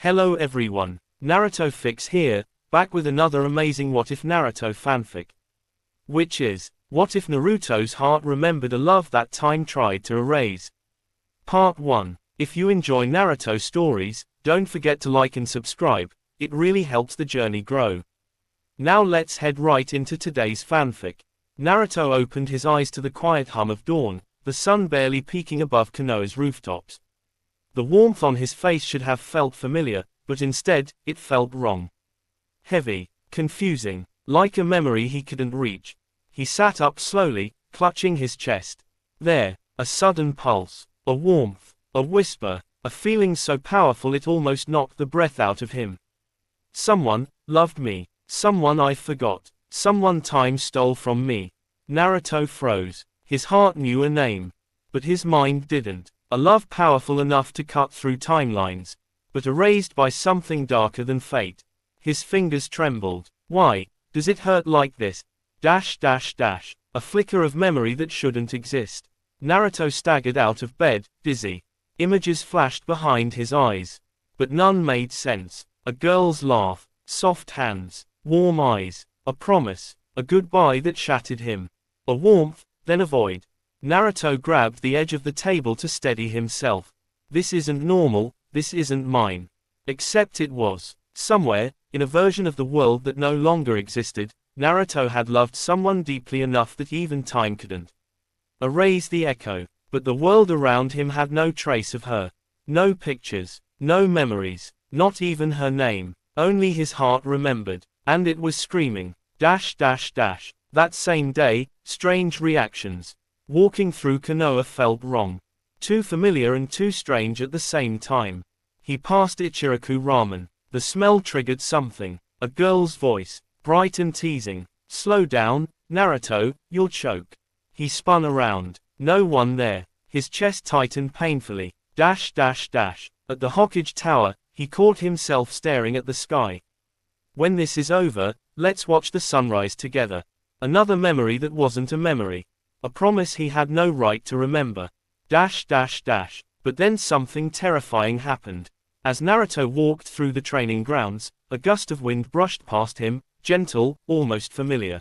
Hello everyone, Naruto Fix here, back with another amazing What If Naruto fanfic. Which is, what if Naruto's heart remembered a love that time tried to erase? Part 1. If you enjoy Naruto stories, don't forget to like and subscribe, it really helps the journey grow. Now let's head right into today's fanfic. Naruto opened his eyes to the quiet hum of dawn, the sun barely peeking above Konoha's rooftops. The warmth on his face should have felt familiar, but instead, it felt wrong. Heavy, confusing, like a memory he couldn't reach. He sat up slowly, clutching his chest. There, a sudden pulse, a warmth, a whisper, a feeling so powerful it almost knocked the breath out of him. Someone loved me, someone I forgot, someone time stole from me. Naruto froze. His heart knew a name, but his mind didn't. A love powerful enough to cut through timelines, but erased by something darker than fate. His fingers trembled. Why does it hurt like this? A flicker of memory that shouldn't exist. Naruto staggered out of bed, dizzy. Images flashed behind his eyes, but none made sense. A girl's laugh, soft hands, warm eyes, a promise, a goodbye that shattered him. A warmth, then a void. Naruto grabbed the edge of the table to steady himself. This isn't normal, this isn't mine. Except it was. Somewhere, in a version of the world that no longer existed, Naruto had loved someone deeply enough that even time couldn't erase the echo. But the world around him had no trace of her. No pictures, no memories, not even her name. Only his heart remembered. And it was screaming. That same day, strange reactions. Walking through Konoha felt wrong. Too familiar and too strange at the same time. He passed Ichiraku ramen. The smell triggered something. A girl's voice, bright and teasing. Slow down, Naruto, you'll choke. He spun around. No one there. His chest tightened painfully. At the Hokage Tower, he caught himself staring at the sky. When this is over, let's watch the sunrise together. Another memory that wasn't a memory. A promise he had no right to remember. But then something terrifying happened. As Naruto walked through the training grounds, a gust of wind brushed past him, gentle, almost familiar.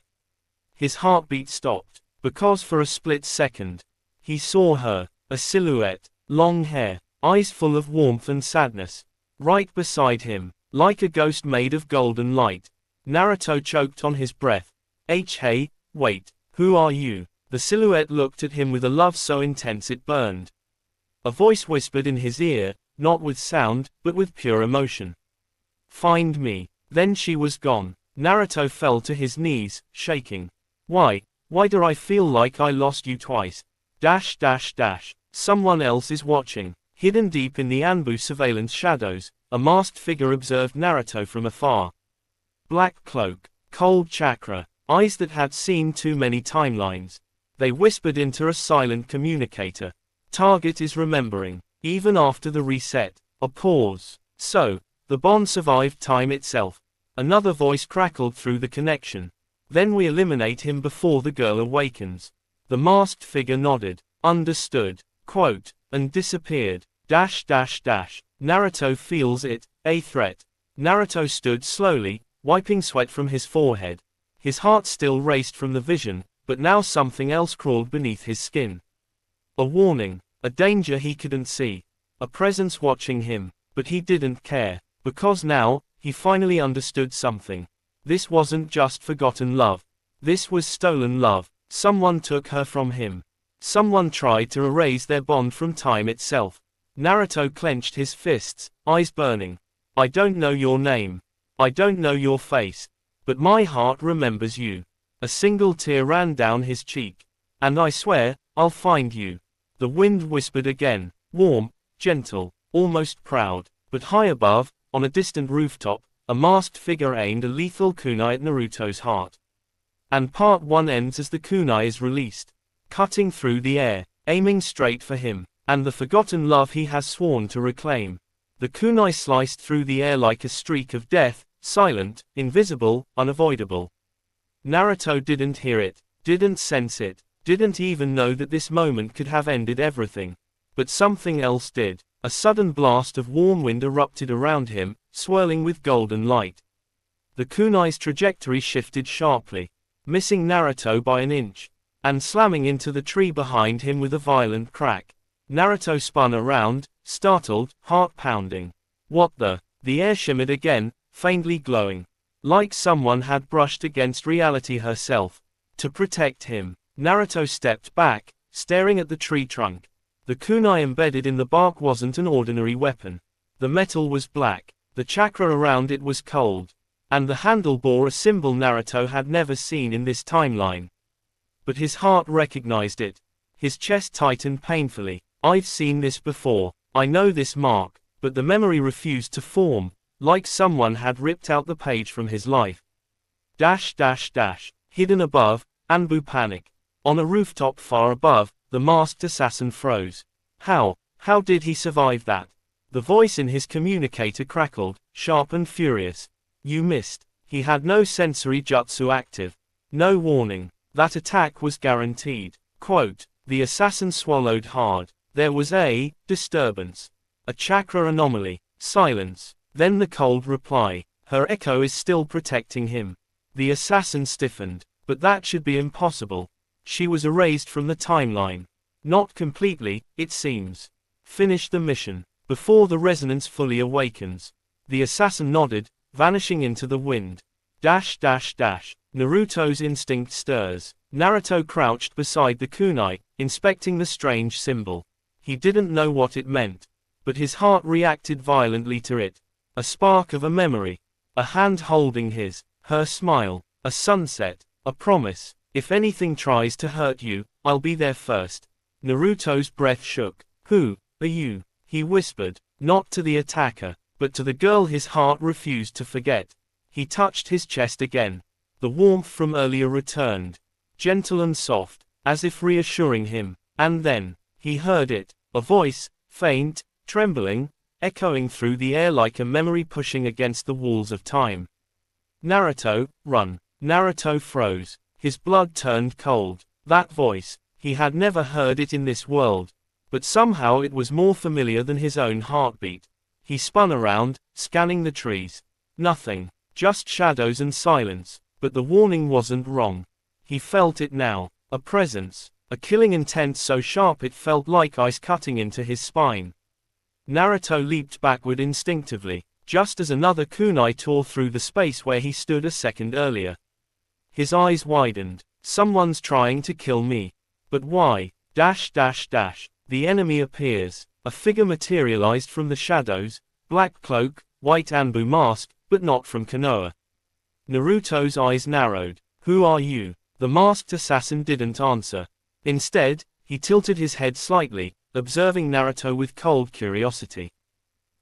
His heartbeat stopped, because for a split second, he saw her, a silhouette, long hair, eyes full of warmth and sadness. Right beside him, like a ghost made of golden light. Naruto choked on his breath. Hey, wait, who are you? The silhouette looked at him with a love so intense it burned. A voice whispered in his ear, not with sound, but with pure emotion. Find me. Then she was gone. Naruto fell to his knees, shaking. Why do I feel like I lost you twice? Someone else is watching. Hidden deep in the Anbu surveillance shadows, a masked figure observed Naruto from afar. Black cloak, cold chakra, eyes that had seen too many timelines. They whispered into a silent communicator. Target is remembering. Even after the reset. A pause. So, the bond survived time itself. Another voice crackled through the connection. Then we eliminate him before the girl awakens. The masked figure nodded. Understood. Quote. And disappeared. Naruto feels it. A threat. Naruto stood slowly, wiping sweat from his forehead. His heart still raced from the vision, but now something else crawled beneath his skin. A warning. A danger he couldn't see. A presence watching him. But he didn't care. Because now, he finally understood something. This wasn't just forgotten love. This was stolen love. Someone took her from him. Someone tried to erase their bond from time itself. Naruto clenched his fists, eyes burning. I don't know your name. I don't know your face. But my heart remembers you. A single tear ran down his cheek. And I swear, I'll find you. The wind whispered again, warm, gentle, almost proud. But high above, on a distant rooftop, a masked figure aimed a lethal kunai at Naruto's heart. And part 1 ends as the kunai is released, cutting through the air, aiming straight for him, and the forgotten love he has sworn to reclaim. The kunai sliced through the air like a streak of death, silent, invisible, unavoidable. Naruto didn't hear it, didn't sense it, didn't even know that this moment could have ended everything. But something else did. A sudden blast of warm wind erupted around him, swirling with golden light. The kunai's trajectory shifted sharply, missing Naruto by an inch, and slamming into the tree behind him with a violent crack. Naruto spun around, startled, heart pounding. What the? The air shimmered again, faintly glowing, like someone had brushed against reality herself. To protect him, Naruto stepped back, staring at the tree trunk. The kunai embedded in the bark wasn't an ordinary weapon. The metal was black, the chakra around it was cold, and the handle bore a symbol Naruto had never seen in this timeline. But his heart recognized it. His chest tightened painfully. I've seen this before. I know this mark, but the memory refused to form, like someone had ripped out the page from his life. Hidden above, Anbu panic. On a rooftop far above, the masked assassin froze. How did he survive that? The voice in his communicator crackled, sharp and furious. You missed. He had no sensory jutsu active. No warning. That attack was guaranteed. Quote, the assassin swallowed hard. There was a disturbance. A chakra anomaly. Silence. Then the cold reply. Her echo is still protecting him. The assassin stiffened. But that should be impossible. She was erased from the timeline. Not completely, it seems. Finish the mission, before the resonance fully awakens. The assassin nodded, vanishing into the wind. Naruto's instinct stirs. Naruto crouched beside the kunai, inspecting the strange symbol. He didn't know what it meant, but his heart reacted violently to it. A spark of a memory. A hand holding his. Her smile. A sunset. A promise. If anything tries to hurt you, I'll be there first. Naruto's breath shook. Who are you? He whispered, not to the attacker, but to the girl his heart refused to forget. He touched his chest again. The warmth from earlier returned, gentle and soft, as if reassuring him. And then, he heard it, a voice, faint, trembling, echoing through the air like a memory pushing against the walls of time. Naruto, run. Naruto froze. His blood turned cold. That voice, he had never heard it in this world, but somehow it was more familiar than his own heartbeat. He spun around, scanning the trees. Nothing, just shadows and silence, but the warning wasn't wrong. He felt it now, a presence, a killing intent so sharp it felt like ice cutting into his spine. Naruto leaped backward instinctively, just as another kunai tore through the space where he stood a second earlier. His eyes widened. Someone's trying to kill me. But why? The enemy appears. A figure materialized from the shadows, black cloak, white Anbu mask, but not from Konoha. Naruto's eyes narrowed. Who are you? The masked assassin didn't answer. Instead, he tilted his head slightly, observing Naruto with cold curiosity.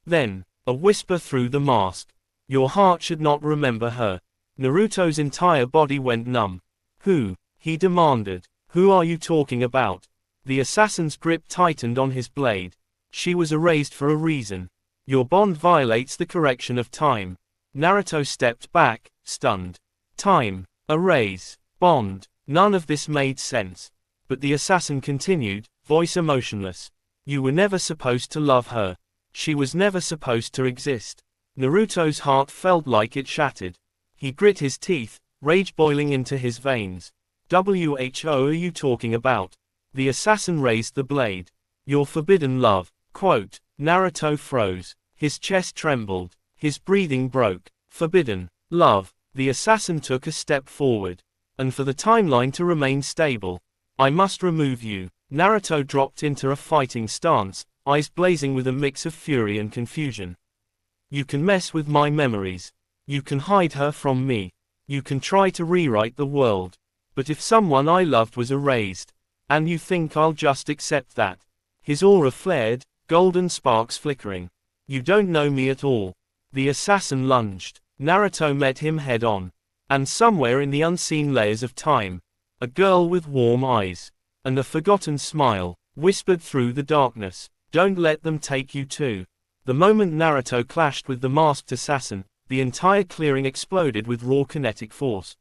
Then, a whisper through the mask. Your heart should not remember her. Naruto's entire body went numb. Who? He demanded. Who are you talking about? The assassin's grip tightened on his blade. She was erased for a reason. Your bond violates the correction of time. Naruto stepped back, stunned. Time. Erase. Bond. None of this made sense. But the assassin continued, voice emotionless. You were never supposed to love her. She was never supposed to exist. Naruto's heart felt like it shattered. He grit his teeth, rage boiling into his veins. Who are you talking about? The assassin raised the blade. Your forbidden love. Quote. Naruto froze. His chest trembled. His breathing broke. Forbidden love. The assassin took a step forward. And for the timeline to remain stable, I must remove you. Naruto dropped into a fighting stance, eyes blazing with a mix of fury and confusion. You can mess with my memories. You can hide her from me. You can try to rewrite the world. But if someone I loved was erased, and you think I'll just accept that? His aura flared, golden sparks flickering. You don't know me at all. The assassin lunged. Naruto met him head on. And somewhere in the unseen layers of time, a girl with warm eyes, and a forgotten smile, whispered through the darkness, don't let them take you too. The moment Naruto clashed with the masked assassin, the entire clearing exploded with raw kinetic force.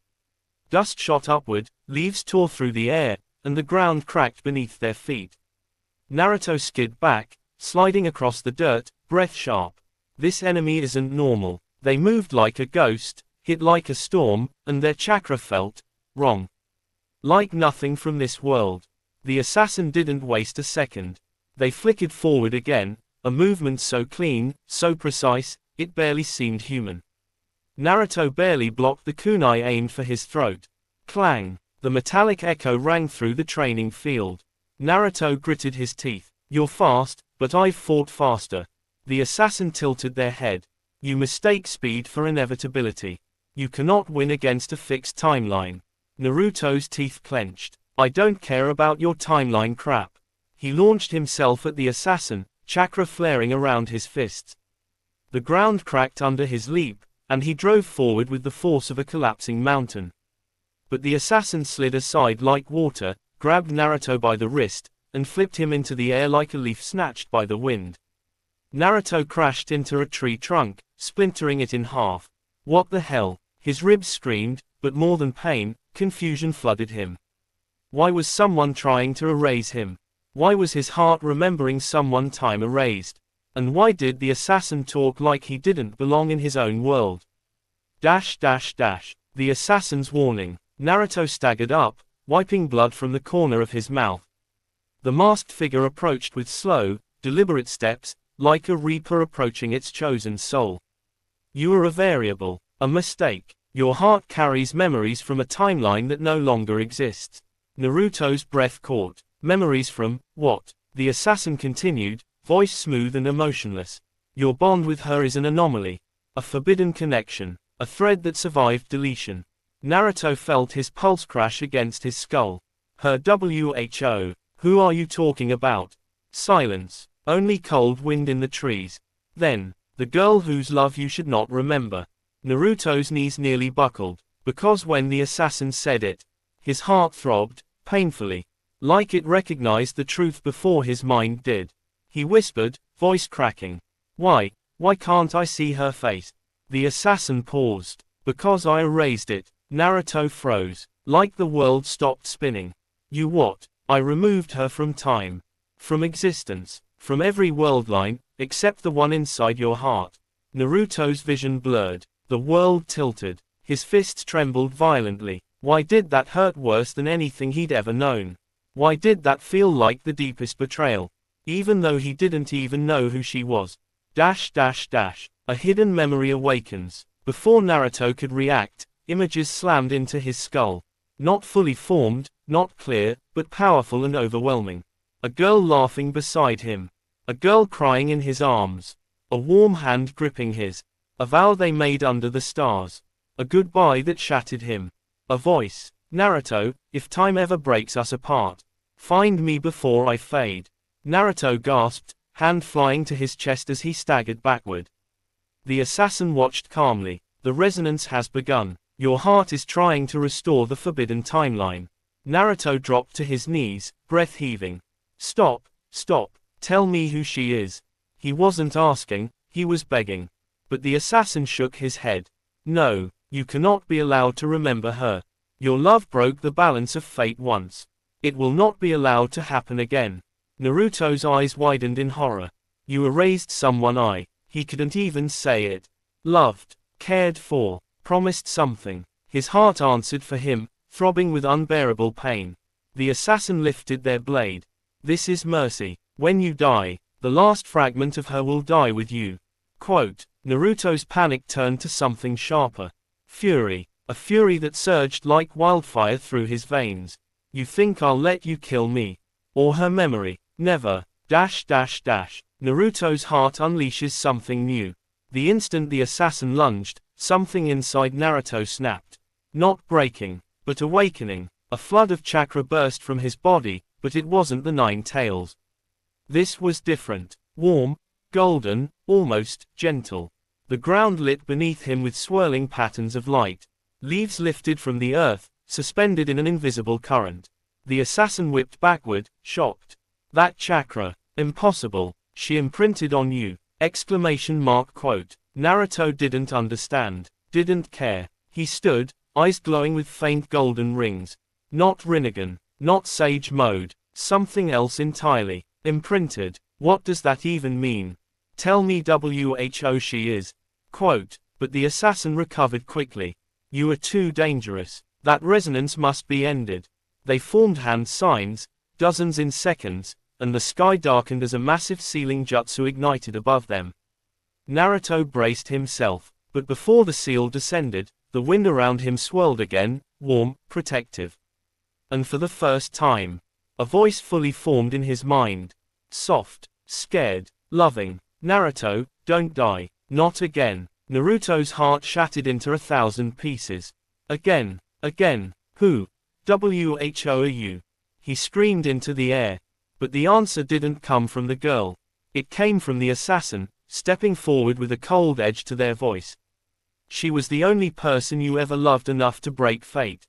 Dust shot upward, leaves tore through the air, and the ground cracked beneath their feet. Naruto skid back, sliding across the dirt, breath sharp. This enemy isn't normal. They moved like a ghost, hit like a storm, and their chakra felt wrong. Like nothing from this world. The assassin didn't waste a second. They flickered forward again, a movement so clean, so precise, it barely seemed human. Naruto barely blocked the kunai aimed for his throat. Clang! The metallic echo rang through the training field. Naruto gritted his teeth. You're fast, but I've fought faster. The assassin tilted their head. You mistake speed for inevitability. You cannot win against a fixed timeline. Naruto's teeth clenched. I don't care about your timeline crap. He launched himself at the assassin, chakra flaring around his fists. The ground cracked under his leap, and he drove forward with the force of a collapsing mountain. But the assassin slid aside like water, grabbed Naruto by the wrist, and flipped him into the air like a leaf snatched by the wind. Naruto crashed into a tree trunk, splintering it in half. What the hell? His ribs screamed, but more than pain, confusion flooded him. Why was someone trying to erase him? Why was his heart remembering someone time erased? And why did the assassin talk like he didn't belong in his own world? The assassin's warning. Naruto staggered up, wiping blood from the corner of his mouth. The masked figure approached with slow, deliberate steps, like a reaper approaching its chosen soul. You are a variable, a mistake. Your heart carries memories from a timeline that no longer exists. Naruto's breath caught. Memories from, what? The assassin continued, voice smooth and emotionless. Your bond with her is an anomaly. A forbidden connection. A thread that survived deletion. Naruto felt his pulse crash against his skull. Her WHO. Who are you talking about? Silence. Only cold wind in the trees. Then, the girl whose love you should not remember. Naruto's knees nearly buckled, because when the assassin said it, his heart throbbed, painfully. Like it recognized the truth before his mind did. He whispered, voice cracking. Why can't I see her face? The assassin paused. Because I erased it. Naruto froze. Like the world stopped spinning. You what? I removed her from time. From existence. From every world line, except the one inside your heart. Naruto's vision blurred. The world tilted. His fists trembled violently. Why did that hurt worse than anything he'd ever known? Why did that feel like the deepest betrayal? Even though he didn't even know who she was. A hidden memory awakens. Before Naruto could react, images slammed into his skull. Not fully formed, not clear, but powerful and overwhelming. A girl laughing beside him. A girl crying in his arms. A warm hand gripping his. A vow they made under the stars. A goodbye that shattered him. A voice. Naruto, if time ever breaks us apart, find me before I fade. Naruto gasped, hand flying to his chest as he staggered backward. The assassin watched calmly. The resonance has begun. Your heart is trying to restore the forbidden timeline. Naruto dropped to his knees, breath heaving. Stop, tell me who she is. He wasn't asking, he was begging. But the assassin shook his head. No, you cannot be allowed to remember her. Your love broke the balance of fate once. It will not be allowed to happen again. Naruto's eyes widened in horror. You erased someone he couldn't even say it. Loved, cared for, promised something. His heart answered for him, throbbing with unbearable pain. The assassin lifted their blade. This is mercy. When you die, the last fragment of her will die with you. Quote, Naruto's panic turned to something sharper. Fury. A fury that surged like wildfire through his veins. You think I'll let you kill me? Or her memory? Never. Naruto's heart unleashes something new. The instant the assassin lunged, something inside Naruto snapped. Not breaking, but awakening. A flood of chakra burst from his body, but it wasn't the nine tails. This was different. Warm, golden, almost gentle. The ground lit beneath him with swirling patterns of light. Leaves lifted from the earth, suspended in an invisible current. The assassin whipped backward, shocked. That chakra. Impossible. She imprinted on you. ! Quote. Naruto didn't understand. Didn't care. He stood, eyes glowing with faint golden rings. Not Rinnegan. Not Sage Mode. Something else entirely. Imprinted. What does that even mean? Tell me who she is. Quote, but the assassin recovered quickly. You are too dangerous. That resonance must be ended. They formed hand signs, dozens in seconds, and the sky darkened as a massive sealing jutsu ignited above them. Naruto braced himself, but before the seal descended, the wind around him swirled again, warm, protective. And for the first time, a voice fully formed in his mind. Soft, scared, loving. Naruto, don't die. Not again. Naruto's heart shattered into 1,000 pieces. Again. Who? Who are you? He screamed into the air. But the answer didn't come from the girl. It came from the assassin, stepping forward with a cold edge to their voice. She was the only person you ever loved enough to break fate.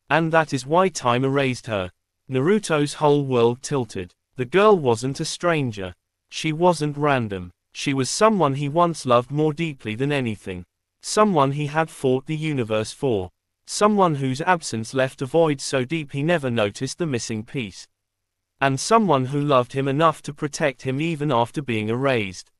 And that is why time erased her. Naruto's whole world tilted. The girl wasn't a stranger. She wasn't random. She was someone he once loved more deeply than anything. Someone he had fought the universe for. Someone whose absence left a void so deep he never noticed the missing piece. And someone who loved him enough to protect him even after being erased.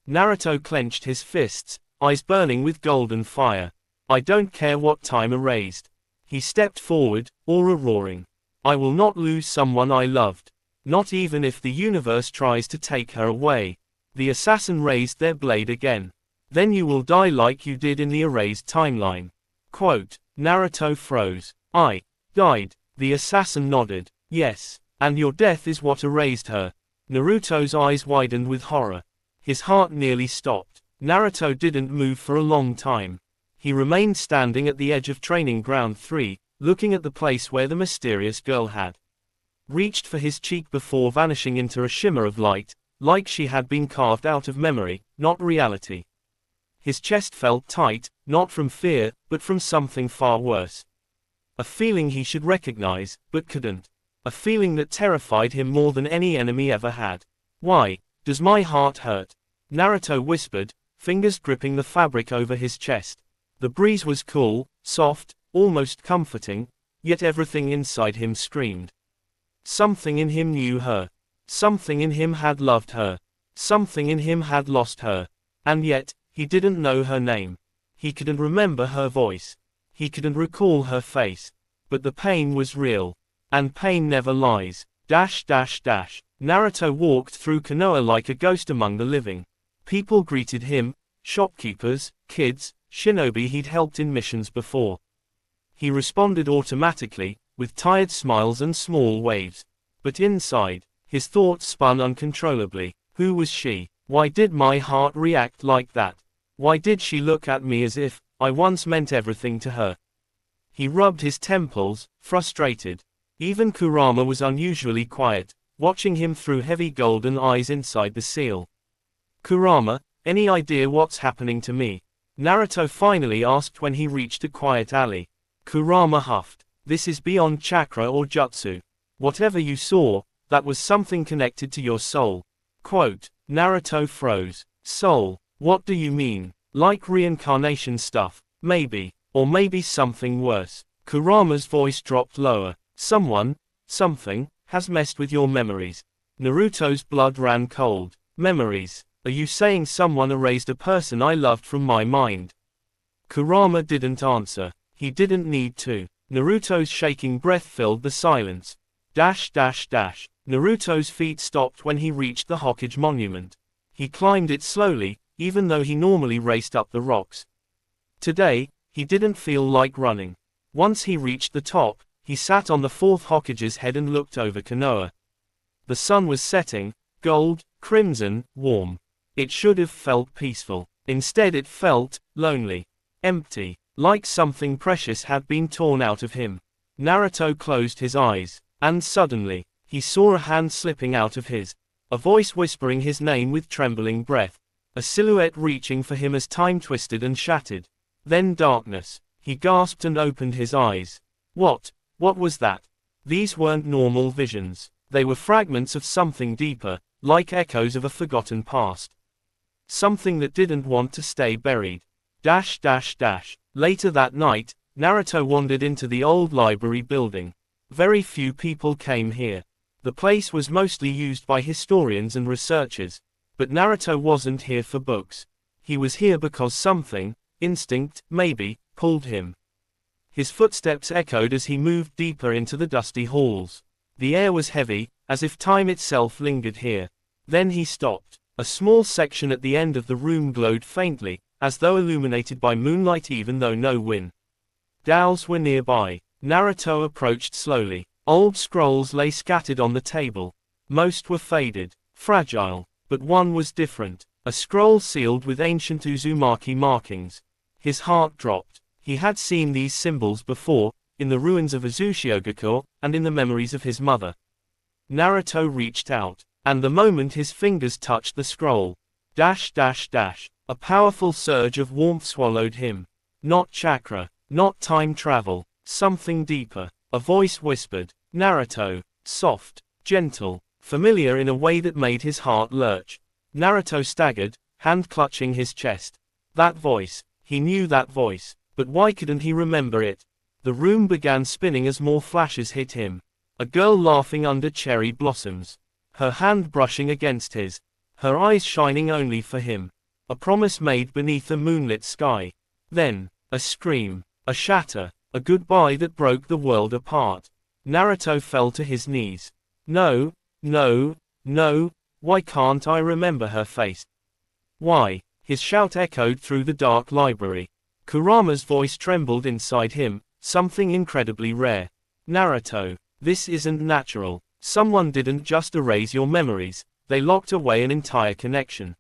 Naruto clenched his fists, eyes burning with golden fire. I don't care what time erased. He stepped forward, aura roaring. I will not lose someone I loved. Not even if the universe tries to take her away. The assassin raised their blade again. Then you will die like you did in the erased timeline. Quote, Naruto froze. I died. The assassin nodded. Yes, and your death is what erased her. Naruto's eyes widened with horror. His heart nearly stopped. Naruto didn't move for a long time. He remained standing at the edge of Training Ground 3, looking at the place where the mysterious girl had reached for his cheek before vanishing into a shimmer of light, like she had been carved out of memory, not reality. His chest felt tight, not from fear, but from something far worse. A feeling he should recognize, but couldn't. A feeling that terrified him more than any enemy ever had. Why does my heart hurt? Naruto whispered, fingers gripping the fabric over his chest. The breeze was cool, soft, almost comforting, yet everything inside him screamed. Something in him knew her. Something in him had loved her. Something in him had lost her. And yet, he didn't know her name. He couldn't remember her voice. He couldn't recall her face. But the pain was real. And pain never lies. Naruto walked through Konoha like a ghost among the living. People greeted him, shopkeepers, kids, shinobi he'd helped in missions before. He responded automatically, with tired smiles and small waves. But inside, his thoughts spun uncontrollably. Who was she? Why did my heart react like that? Why did she look at me as if I once meant everything to her? He rubbed his temples, frustrated. Even Kurama was unusually quiet, watching him through heavy golden eyes inside the seal. Kurama, any idea what's happening to me? Naruto finally asked when he reached a quiet alley. Kurama huffed. This is beyond chakra or jutsu. Whatever you saw, that was something connected to your soul. Quote, Naruto froze. Soul, what do you mean? Like reincarnation stuff, maybe, or maybe something worse. Kurama's voice dropped lower. Someone, something, has messed with your memories. Naruto's blood ran cold. Memories. Are you saying someone erased a person I loved from my mind? Kurama didn't answer. He didn't need to. Naruto's shaking breath filled the silence. Naruto's feet stopped when he reached the Hokage monument. He climbed it slowly, even though he normally raced up the rocks. Today, he didn't feel like running. Once he reached the top, he sat on the fourth Hokage's head and looked over Konoha. The sun was setting, gold, crimson, warm. It should have felt peaceful. Instead it felt lonely. Empty. Like something precious had been torn out of him. Naruto closed his eyes. And suddenly, he saw a hand slipping out of his. A voice whispering his name with trembling breath. A silhouette reaching for him as time twisted and shattered. Then darkness. He gasped and opened his eyes. What was that? These weren't normal visions. They were fragments of something deeper, like echoes of a forgotten past. Something that didn't want to stay buried. Later that night, Naruto wandered into the old library building. Very few people came here. The place was mostly used by historians and researchers. But Naruto wasn't here for books. He was here because something, instinct, maybe, pulled him. His footsteps echoed as he moved deeper into the dusty halls. The air was heavy, as if time itself lingered here. Then he stopped. A small section at the end of the room glowed faintly, as though illuminated by moonlight even though no wind. Dows were nearby. Naruto approached slowly. Old scrolls lay scattered on the table. Most were faded, fragile, but one was different. A scroll sealed with ancient Uzumaki markings. His heart dropped. He had seen these symbols before, in the ruins of Uzushiogakure, and in the memories of his mother. Naruto reached out, and the moment his fingers touched the scroll, a powerful surge of warmth swallowed him. Not chakra, not time travel, something deeper. A voice whispered, Naruto, soft, gentle, familiar in a way that made his heart lurch. Naruto staggered, hand clutching his chest. That voice, he knew that voice, but why couldn't he remember it? The room began spinning as more flashes hit him. A girl laughing under cherry blossoms. Her hand brushing against his. Her eyes shining only for him. A promise made beneath a moonlit sky. Then, a scream, a shatter, a goodbye that broke the world apart. Naruto fell to his knees. No, no, no, why can't I remember her face? Why? His shout echoed through the dark library. Kurama's voice trembled inside him, something incredibly rare. Naruto, this isn't natural. Someone didn't just erase your memories, they locked away an entire connection.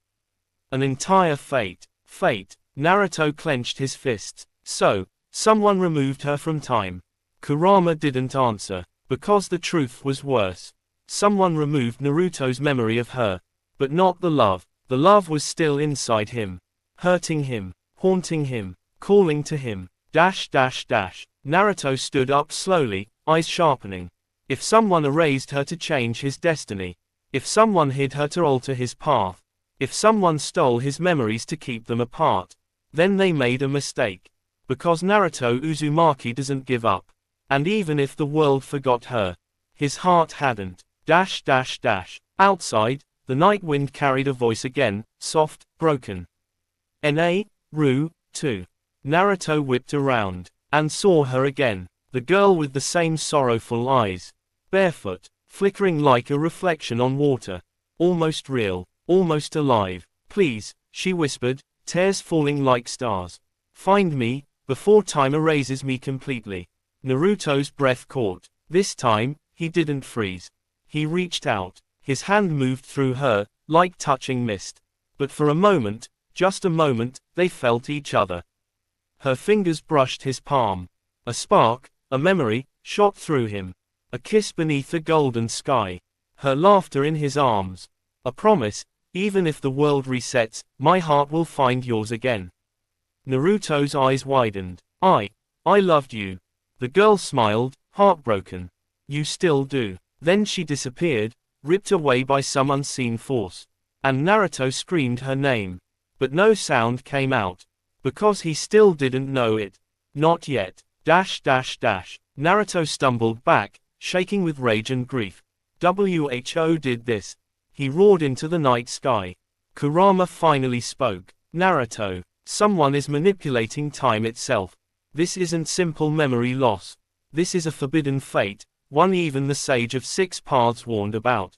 An entire fate. Fate. Naruto clenched his fists. So, someone removed her from time. Kurama didn't answer, because the truth was worse. Someone removed Naruto's memory of her. But not the love. The love was still inside him. Hurting him. Haunting him. Calling to him. Naruto stood up slowly, eyes sharpening. If someone erased her to change his destiny. If someone hid her to alter his path. If someone stole his memories to keep them apart. Then they made a mistake. Because Naruto Uzumaki doesn't give up. And even if the world forgot her, his heart hadn't. Outside, the night wind carried a voice again, soft, broken. Ru, 2. Naruto whipped around, and saw her again. The girl with the same sorrowful eyes. Barefoot, flickering like a reflection on water. Almost real, almost alive. Please, she whispered, tears falling like stars. Find me, before time erases me completely. Naruto's breath caught. This time, he didn't freeze. He reached out. His hand moved through her, like touching mist. But for a moment, just a moment, they felt each other. Her fingers brushed his palm. A spark, a memory, shot through him. A kiss beneath the golden sky. Her laughter in his arms. A promise, even if the world resets, my heart will find yours again. Naruto's eyes widened. I loved you. The girl smiled, heartbroken. You still do. Then she disappeared, ripped away by some unseen force. And Naruto screamed her name. But no sound came out. Because he still didn't know it. Not yet. Naruto stumbled back, shaking with rage and grief. Who did this? He roared into the night sky. Kurama finally spoke. Naruto, someone is manipulating time itself. This isn't simple memory loss. This is a forbidden fate, one even the sage of 6 paths warned about.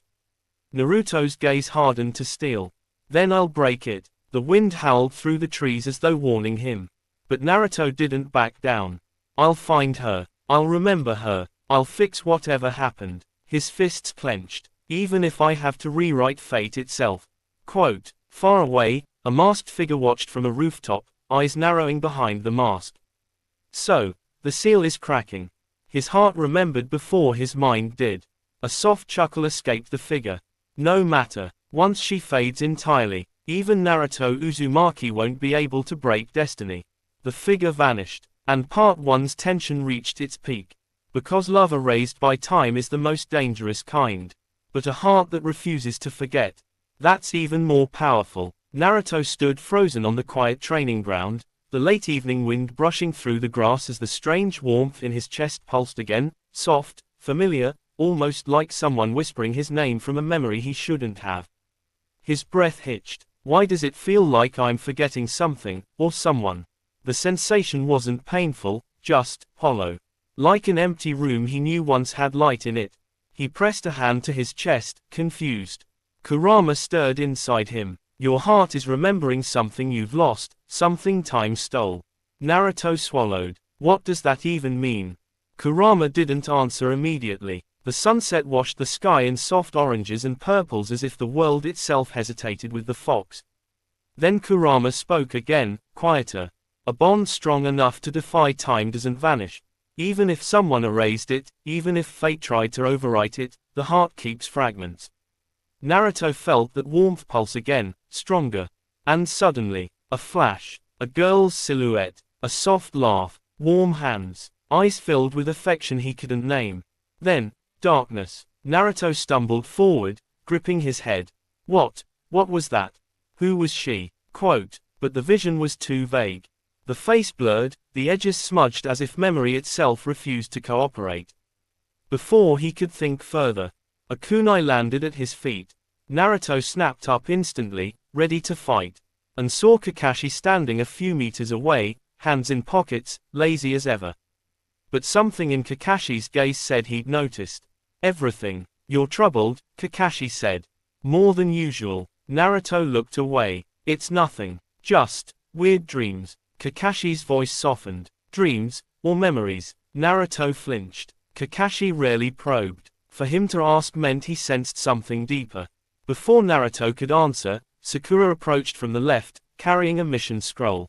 Naruto's gaze hardened to steel. Then I'll break it. The wind howled through the trees as though warning him. But Naruto didn't back down. I'll find her. I'll remember her. I'll fix whatever happened. His fists clenched. Even if I have to rewrite fate itself. Quote, far away, a masked figure watched from a rooftop, eyes narrowing behind the mask. So, the seal is cracking. His heart remembered before his mind did. A soft chuckle escaped the figure. No matter, once she fades entirely, even Naruto Uzumaki won't be able to break destiny. The figure vanished, and Part 1's tension reached its peak. Because love erased by time is the most dangerous kind. But a heart that refuses to forget, that's even more powerful. Naruto stood frozen on the quiet training ground, the late evening wind brushing through the grass as the strange warmth in his chest pulsed again, soft, familiar, almost like someone whispering his name from a memory he shouldn't have. His breath hitched. Why does it feel like I'm forgetting something, or someone? The sensation wasn't painful, just hollow. Like an empty room he knew once had light in it. He pressed a hand to his chest, confused. Kurama stirred inside him. Your heart is remembering something you've lost, something time stole. Naruto swallowed. What does that even mean? Kurama didn't answer immediately. The sunset washed the sky in soft oranges and purples as if the world itself hesitated with the fox. Then Kurama spoke again, quieter. A bond strong enough to defy time doesn't vanish. Even if someone erased it, even if fate tried to overwrite it, the heart keeps fragments. Naruto felt that warmth pulse again, stronger. And suddenly, a flash, a girl's silhouette, a soft laugh, warm hands, eyes filled with affection he couldn't name. Then, darkness. Naruto stumbled forward, gripping his head. What was that? Who was she? But the vision was too vague. The face blurred, the edges smudged as if memory itself refused to cooperate. Before he could think further, a kunai landed at his feet. Naruto snapped up instantly, ready to fight, and saw Kakashi standing a few meters away, hands in pockets, lazy as ever. But something in Kakashi's gaze said he'd noticed. Everything. You're troubled, Kakashi said. More than usual. Naruto looked away. It's nothing. Just weird dreams. Kakashi's voice softened. Dreams, or memories? Naruto flinched. Kakashi rarely probed. For him to ask meant he sensed something deeper. Before Naruto could answer, Sakura approached from the left, carrying a mission scroll.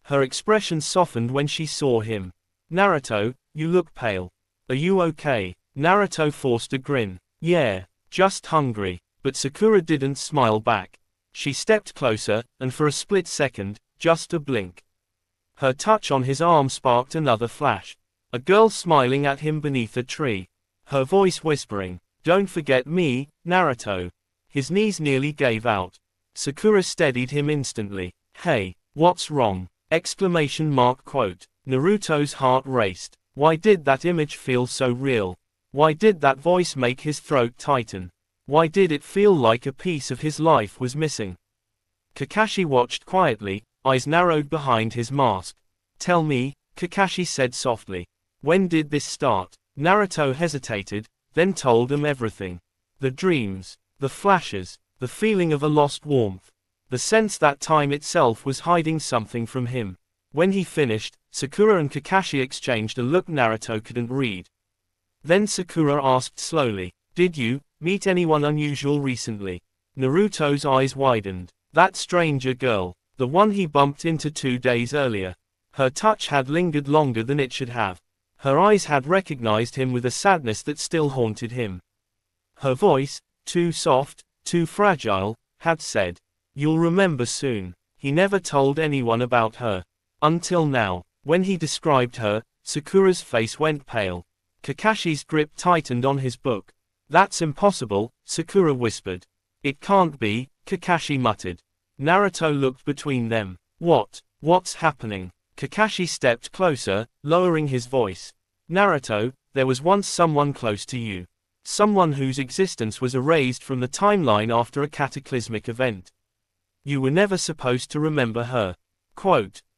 Her expression softened when she saw him. Naruto, you look pale. Are you okay? Naruto forced a grin. Yeah, just hungry. But Sakura didn't smile back. She stepped closer, and for a split second, just a blink. Her touch on his arm sparked another flash. A girl smiling at him beneath a tree. Her voice whispering, "Don't forget me, Naruto." His knees nearly gave out. Sakura steadied him instantly. Hey, what's wrong? Naruto's heart raced. Why did that image feel so real? Why did that voice make his throat tighten? Why did it feel like a piece of his life was missing? Kakashi watched quietly, eyes narrowed behind his mask. Tell me, Kakashi said softly. When did this start? Naruto hesitated, then told him everything. The dreams, the flashes, the feeling of a lost warmth. The sense that time itself was hiding something from him. When he finished, Sakura and Kakashi exchanged a look Naruto couldn't read. Then Sakura asked slowly, "Did you meet anyone unusual recently?" Naruto's eyes widened. That stranger girl, the one he bumped into 2 days earlier. Her touch had lingered longer than it should have. Her eyes had recognized him with a sadness that still haunted him. Her voice, too soft, too fragile, had said, "You'll remember soon." He never told anyone about her. Until now. When he described her, Sakura's face went pale. Kakashi's grip tightened on his book. That's impossible, Sakura whispered. It can't be, Kakashi muttered. Naruto looked between them. What's happening? Kakashi stepped closer, lowering his voice. Naruto, there was once someone close to you. Someone whose existence was erased from the timeline after a cataclysmic event. You were never supposed to remember her.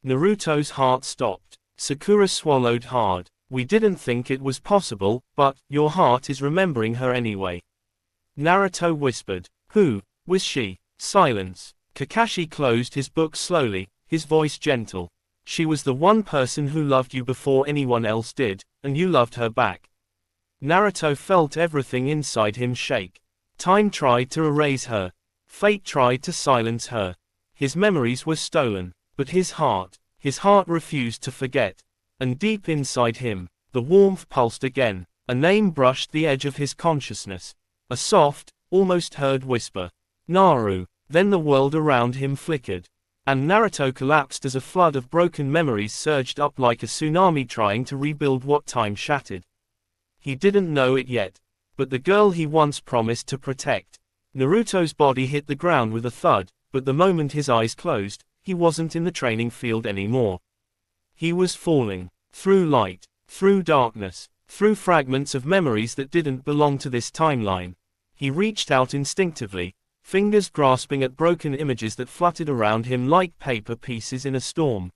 Naruto's heart stopped. Sakura swallowed hard. We didn't think it was possible, but your heart is remembering her anyway. Naruto whispered. Who was she? Silence. Kakashi closed his book slowly, his voice gentle. She was the one person who loved you before anyone else did, and you loved her back. Naruto felt everything inside him shake. Time tried to erase her. Fate tried to silence her. His memories were stolen, but his heart refused to forget. And deep inside him, the warmth pulsed again. A name brushed the edge of his consciousness. A soft, almost heard whisper. Naru. Then the world around him flickered. And Naruto collapsed as a flood of broken memories surged up like a tsunami trying to rebuild what time shattered. He didn't know it yet, but the girl he once promised to protect. Naruto's body hit the ground with a thud, but the moment his eyes closed, he wasn't in the training field anymore. He was falling, through light, through darkness, through fragments of memories that didn't belong to this timeline. He reached out instinctively, fingers grasping at broken images that fluttered around him like paper pieces in a storm.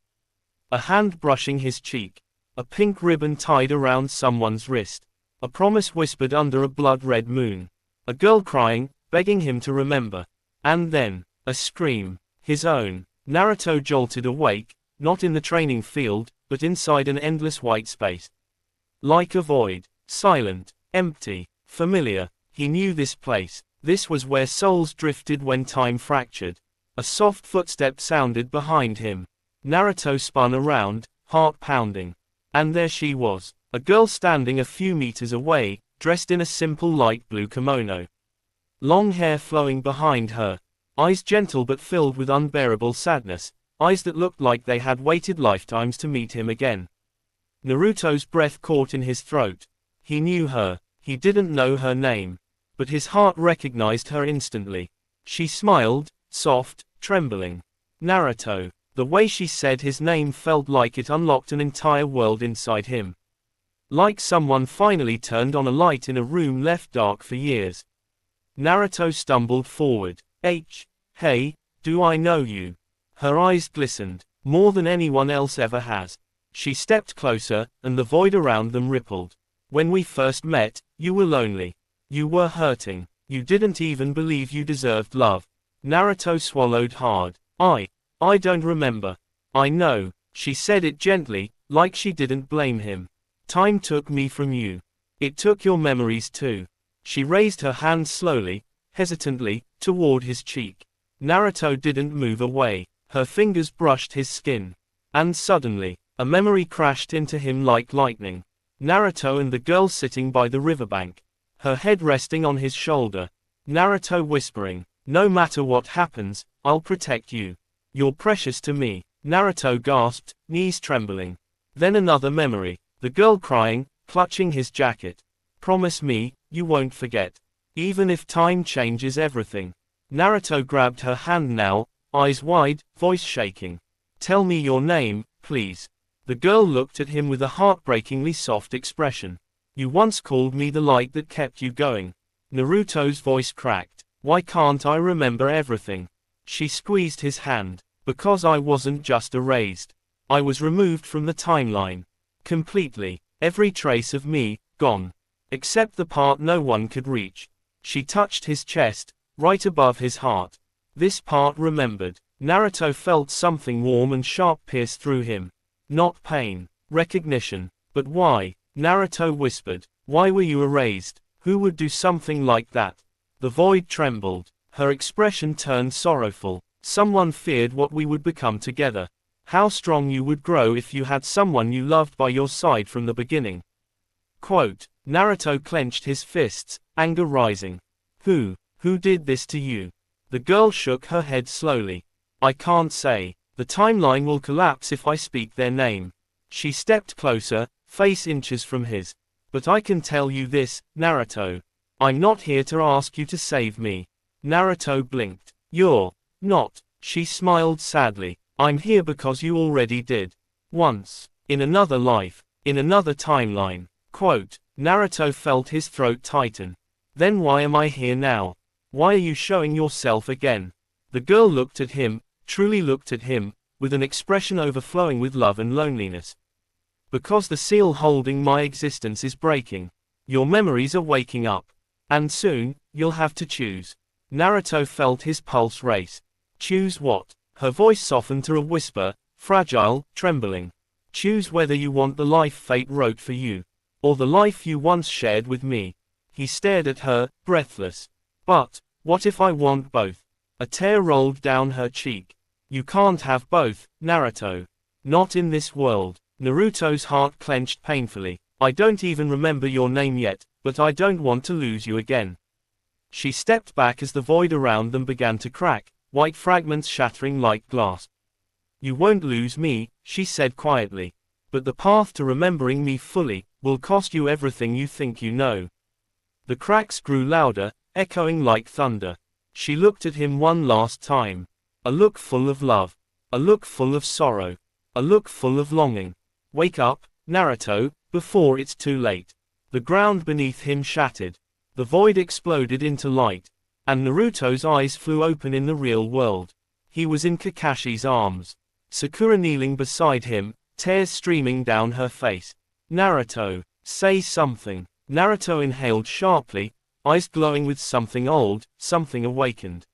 A hand brushing his cheek. A pink ribbon tied around someone's wrist. A promise whispered under a blood-red moon. A girl crying, begging him to remember. And then, a scream. His own. Naruto jolted awake, not in the training field, but inside an endless white space. Like a void. Silent. Empty. Familiar. He knew this place. This was where souls drifted when time fractured. A soft footstep sounded behind him. Naruto spun around, heart pounding. And there she was, a girl standing a few meters away, dressed in a simple light blue kimono. Long hair flowing behind her. Eyes gentle but filled with unbearable sadness, eyes that looked like they had waited lifetimes to meet him again. Naruto's breath caught in his throat. He knew her. He didn't know her name. But his heart recognized her instantly. She smiled, soft, trembling. Naruto. The way she said his name felt like it unlocked an entire world inside him. Like someone finally turned on a light in a room left dark for years. Naruto stumbled forward. Hey, do I know you? Her eyes glistened, more than anyone else ever has. She stepped closer, and the void around them rippled. When we first met, you were lonely. You were hurting. You didn't even believe you deserved love. Naruto swallowed hard. I don't remember. I know, she said it gently, like she didn't blame him. Time took me from you. It took your memories too. She raised her hand slowly, hesitantly, toward his cheek. Naruto didn't move away. Her fingers brushed his skin. And suddenly, a memory crashed into him like lightning. Naruto and the girl sitting by the riverbank. Her head resting on his shoulder. Naruto whispering, "No matter what happens, I'll protect you. You're precious to me." Naruto gasped, knees trembling. Then another memory. The girl crying, clutching his jacket. "Promise me, you won't forget. Even if time changes everything." Naruto grabbed her hand now, eyes wide, voice shaking. "Tell me your name, please." The girl looked at him with a heartbreakingly soft expression. "You once called me the light that kept you going." Naruto's voice cracked. "Why can't I remember everything?" She squeezed his hand. "Because I wasn't just erased. I was removed from the timeline. Completely. Every trace of me, gone. Except the part no one could reach." She touched his chest, right above his heart. This part remembered. Naruto felt something warm and sharp pierce through him. Not pain. Recognition. "But why?" Naruto whispered. "Why were you erased? Who would do something like that?" The void trembled. Her expression turned sorrowful. "Someone feared what we would become together. How strong you would grow if you had someone you loved by your side from the beginning." Quote. Naruto clenched his fists, anger rising. Who did this to you?" The girl shook her head slowly. "I can't say. The timeline will collapse if I speak their name." She stepped closer, face inches from his. "But I can tell you this, Naruto. I'm not here to ask you to save me." Naruto blinked. "You're not." She smiled sadly. "I'm here because you already did. Once. In another life. In another timeline." Quote. Naruto felt his throat tighten. "Then why am I here now? Why are you showing yourself again?" The girl looked at him, truly looked at him, with an expression overflowing with love and loneliness. "Because the seal holding my existence is breaking. Your memories are waking up. And soon, you'll have to choose." Naruto felt his pulse race. "Choose what?" Her voice softened to a whisper, fragile, trembling. "Choose whether you want the life fate wrote for you, or the life you once shared with me." He stared at her, breathless. "But, what if I want both?" A tear rolled down her cheek. "You can't have both, Naruto. Not in this world." Naruto's heart clenched painfully. "I don't even remember your name yet, but I don't want to lose you again." She stepped back as the void around them began to crack, white fragments shattering like glass. "You won't lose me," she said quietly. "But the path to remembering me fully will cost you everything you think you know." The cracks grew louder, echoing like thunder. She looked at him one last time. A look full of love. A look full of sorrow. A look full of longing. "Wake up, Naruto, before it's too late." The ground beneath him shattered. The void exploded into light. And Naruto's eyes flew open in the real world. He was in Kakashi's arms. Sakura kneeling beside him, tears streaming down her face. Naruto, say something. Naruto inhaled sharply, eyes glowing with something old, something awakened.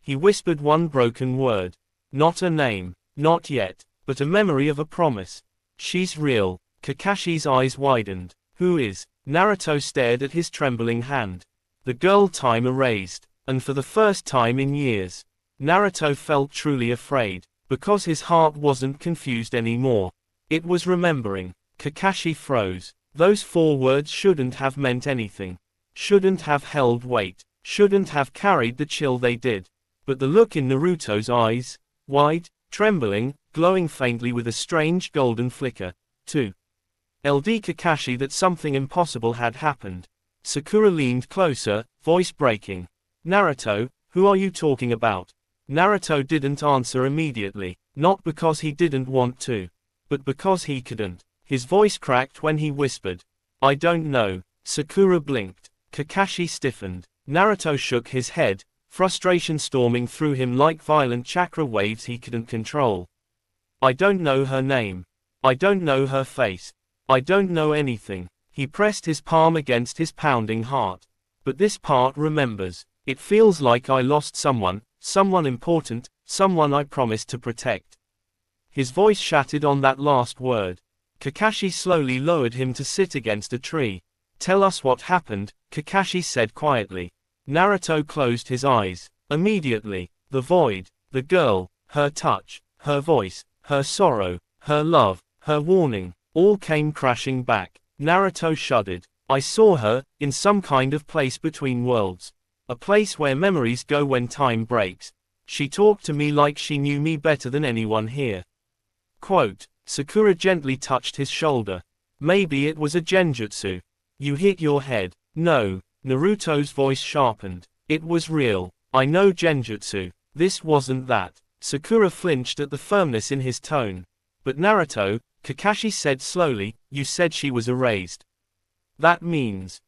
He whispered one broken word. Not a name, not yet, but a memory of a promise. She's real. Kakashi's eyes widened. Who is? Naruto stared at his trembling hand. The girl time erased, and for the first time in years, Naruto felt truly afraid, because his heart wasn't confused anymore. It was remembering. Kakashi froze. Those 4 words shouldn't have meant anything. Shouldn't have held weight. Shouldn't have carried the chill they did. But the look in Naruto's eyes, wide, trembling, glowing faintly with a strange golden flicker, told Kakashi that something impossible had happened. Sakura leaned closer, voice breaking. Naruto, who are you talking about? Naruto didn't answer immediately, not because he didn't want to, but because he couldn't. His voice cracked when he whispered, I don't know. Sakura blinked. Kakashi stiffened. Naruto shook his head, frustration storming through him like violent chakra waves he couldn't control. I don't know her name. I don't know her face. I don't know anything. He pressed his palm against his pounding heart. But this part remembers. It feels like I lost someone, someone important, someone I promised to protect. His voice shattered on that last word. Kakashi slowly lowered him to sit against a tree. Tell us what happened, Kakashi said quietly. Naruto closed his eyes. Immediately, the void, the girl, her touch, her voice, her sorrow, her love, her warning, all came crashing back. Naruto shuddered. I saw her, in some kind of place between worlds. A place where memories go when time breaks. She talked to me like she knew me better than anyone here. Quote, Sakura gently touched his shoulder. Maybe it was a genjutsu. You hit your head. No. Naruto's voice sharpened. It was real. I know genjutsu. This wasn't that. Sakura flinched at the firmness in his tone. But Naruto, Kakashi said slowly, you said she was erased. That means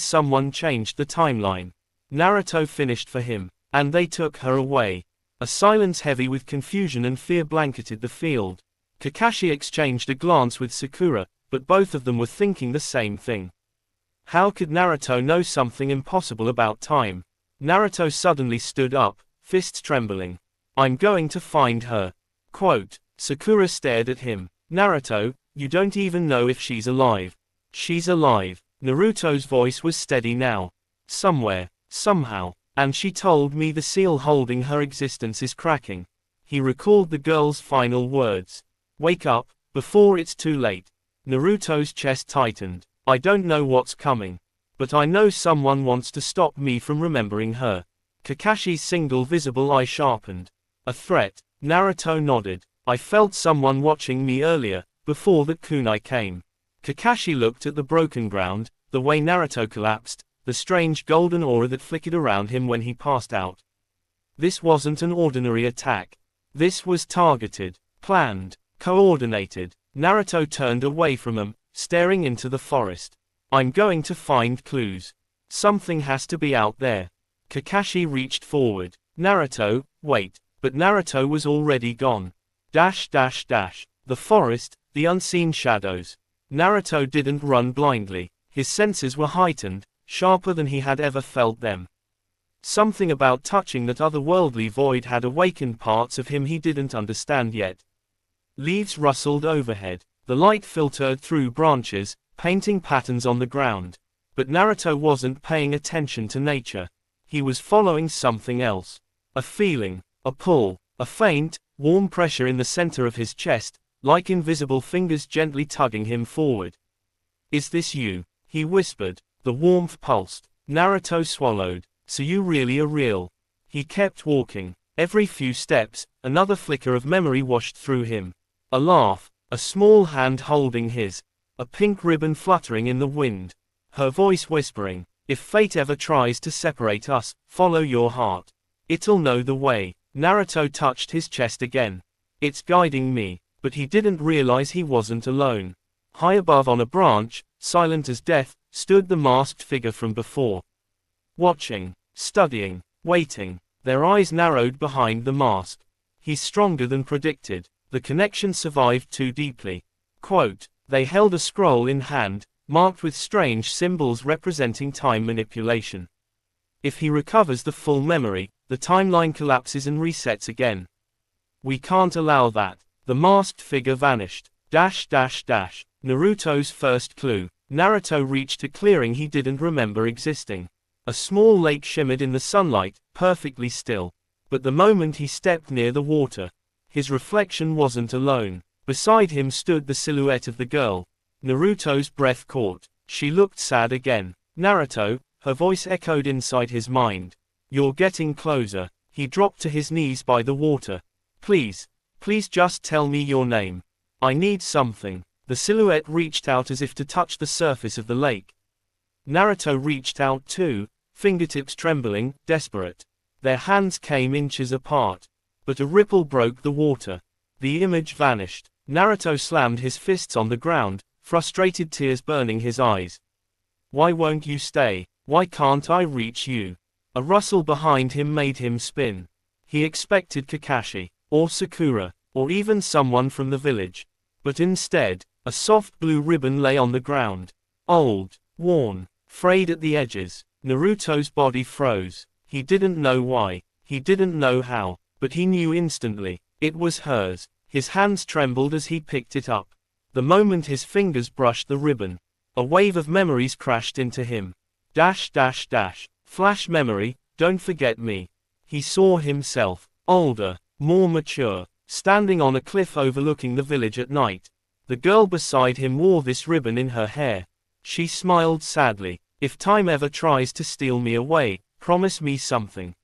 someone changed the timeline. Naruto finished for him. And they took her away. A silence heavy with confusion and fear blanketed the field. Kakashi exchanged a glance with Sakura, but both of them were thinking the same thing. How could Naruto know something impossible about time? Naruto suddenly stood up, fists trembling. I'm going to find her. Quote, Sakura stared at him. Naruto, you don't even know if she's alive. She's alive. Naruto's voice was steady now. Somewhere, somehow, and she told me the seal holding her existence is cracking. He recalled the girl's final words. Wake up, before it's too late. Naruto's chest tightened. I don't know what's coming. But I know someone wants to stop me from remembering her. Kakashi's single visible eye sharpened. A threat. Naruto nodded. I felt someone watching me earlier, before that kunai came. Kakashi looked at the broken ground, the way Naruto collapsed, the strange golden aura that flickered around him when he passed out. This wasn't an ordinary attack. This was targeted, planned, coordinated. Naruto turned away from him, staring into the forest. I'm going to find clues. Something has to be out there. Kakashi reached forward. Naruto, wait. But Naruto was already gone. The forest, the unseen shadows. Naruto didn't run blindly. His senses were heightened, sharper than he had ever felt them. Something about touching that otherworldly void had awakened parts of him he didn't understand yet. Leaves rustled overhead. The light filtered through branches, painting patterns on the ground. But Naruto wasn't paying attention to nature. He was following something else. A feeling, a pull, a faint, warm pressure in the center of his chest, like invisible fingers gently tugging him forward. Is this you? He whispered. The warmth pulsed. Naruto swallowed. So you really are real. He kept walking. Every few steps, another flicker of memory washed through him. A laugh, a small hand holding his, a pink ribbon fluttering in the wind. Her voice whispering, if fate ever tries to separate us, follow your heart. It'll know the way. Naruto touched his chest again. It's guiding me. But he didn't realize he wasn't alone. High above on a branch, silent as death, stood the masked figure from before. Watching, studying, waiting, their eyes narrowed behind the mask. He's stronger than predicted. The connection survived too deeply. Quote, they held a scroll in hand, marked with strange symbols representing time manipulation. If he recovers the full memory, the timeline collapses and resets again. We can't allow that. The masked figure vanished. Naruto's first clue. Naruto reached a clearing he didn't remember existing. A small lake shimmered in the sunlight, perfectly still. But the moment he stepped near the water, his reflection wasn't alone. Beside him stood the silhouette of the girl. Naruto's breath caught. She looked sad again. Naruto, her voice echoed inside his mind. You're getting closer. He dropped to his knees by the water. Please just tell me your name. I need something. The silhouette reached out as if to touch the surface of the lake. Naruto reached out too, fingertips trembling, desperate. Their hands came inches apart. But a ripple broke the water. The image vanished. Naruto slammed his fists on the ground, frustrated tears burning his eyes. Why won't you stay? Why can't I reach you? A rustle behind him made him spin. He expected Kakashi, or Sakura, or even someone from the village. But instead, a soft blue ribbon lay on the ground. Old, worn, frayed at the edges. Naruto's body froze. He didn't know why. He didn't know how. But he knew instantly. It was hers. His hands trembled as he picked it up. The moment his fingers brushed the ribbon, a wave of memories crashed into him. Flash memory, don't forget me. He saw himself, older, more mature, standing on a cliff overlooking the village at night. The girl beside him wore this ribbon in her hair. She smiled sadly. If time ever tries to steal me away, promise me something.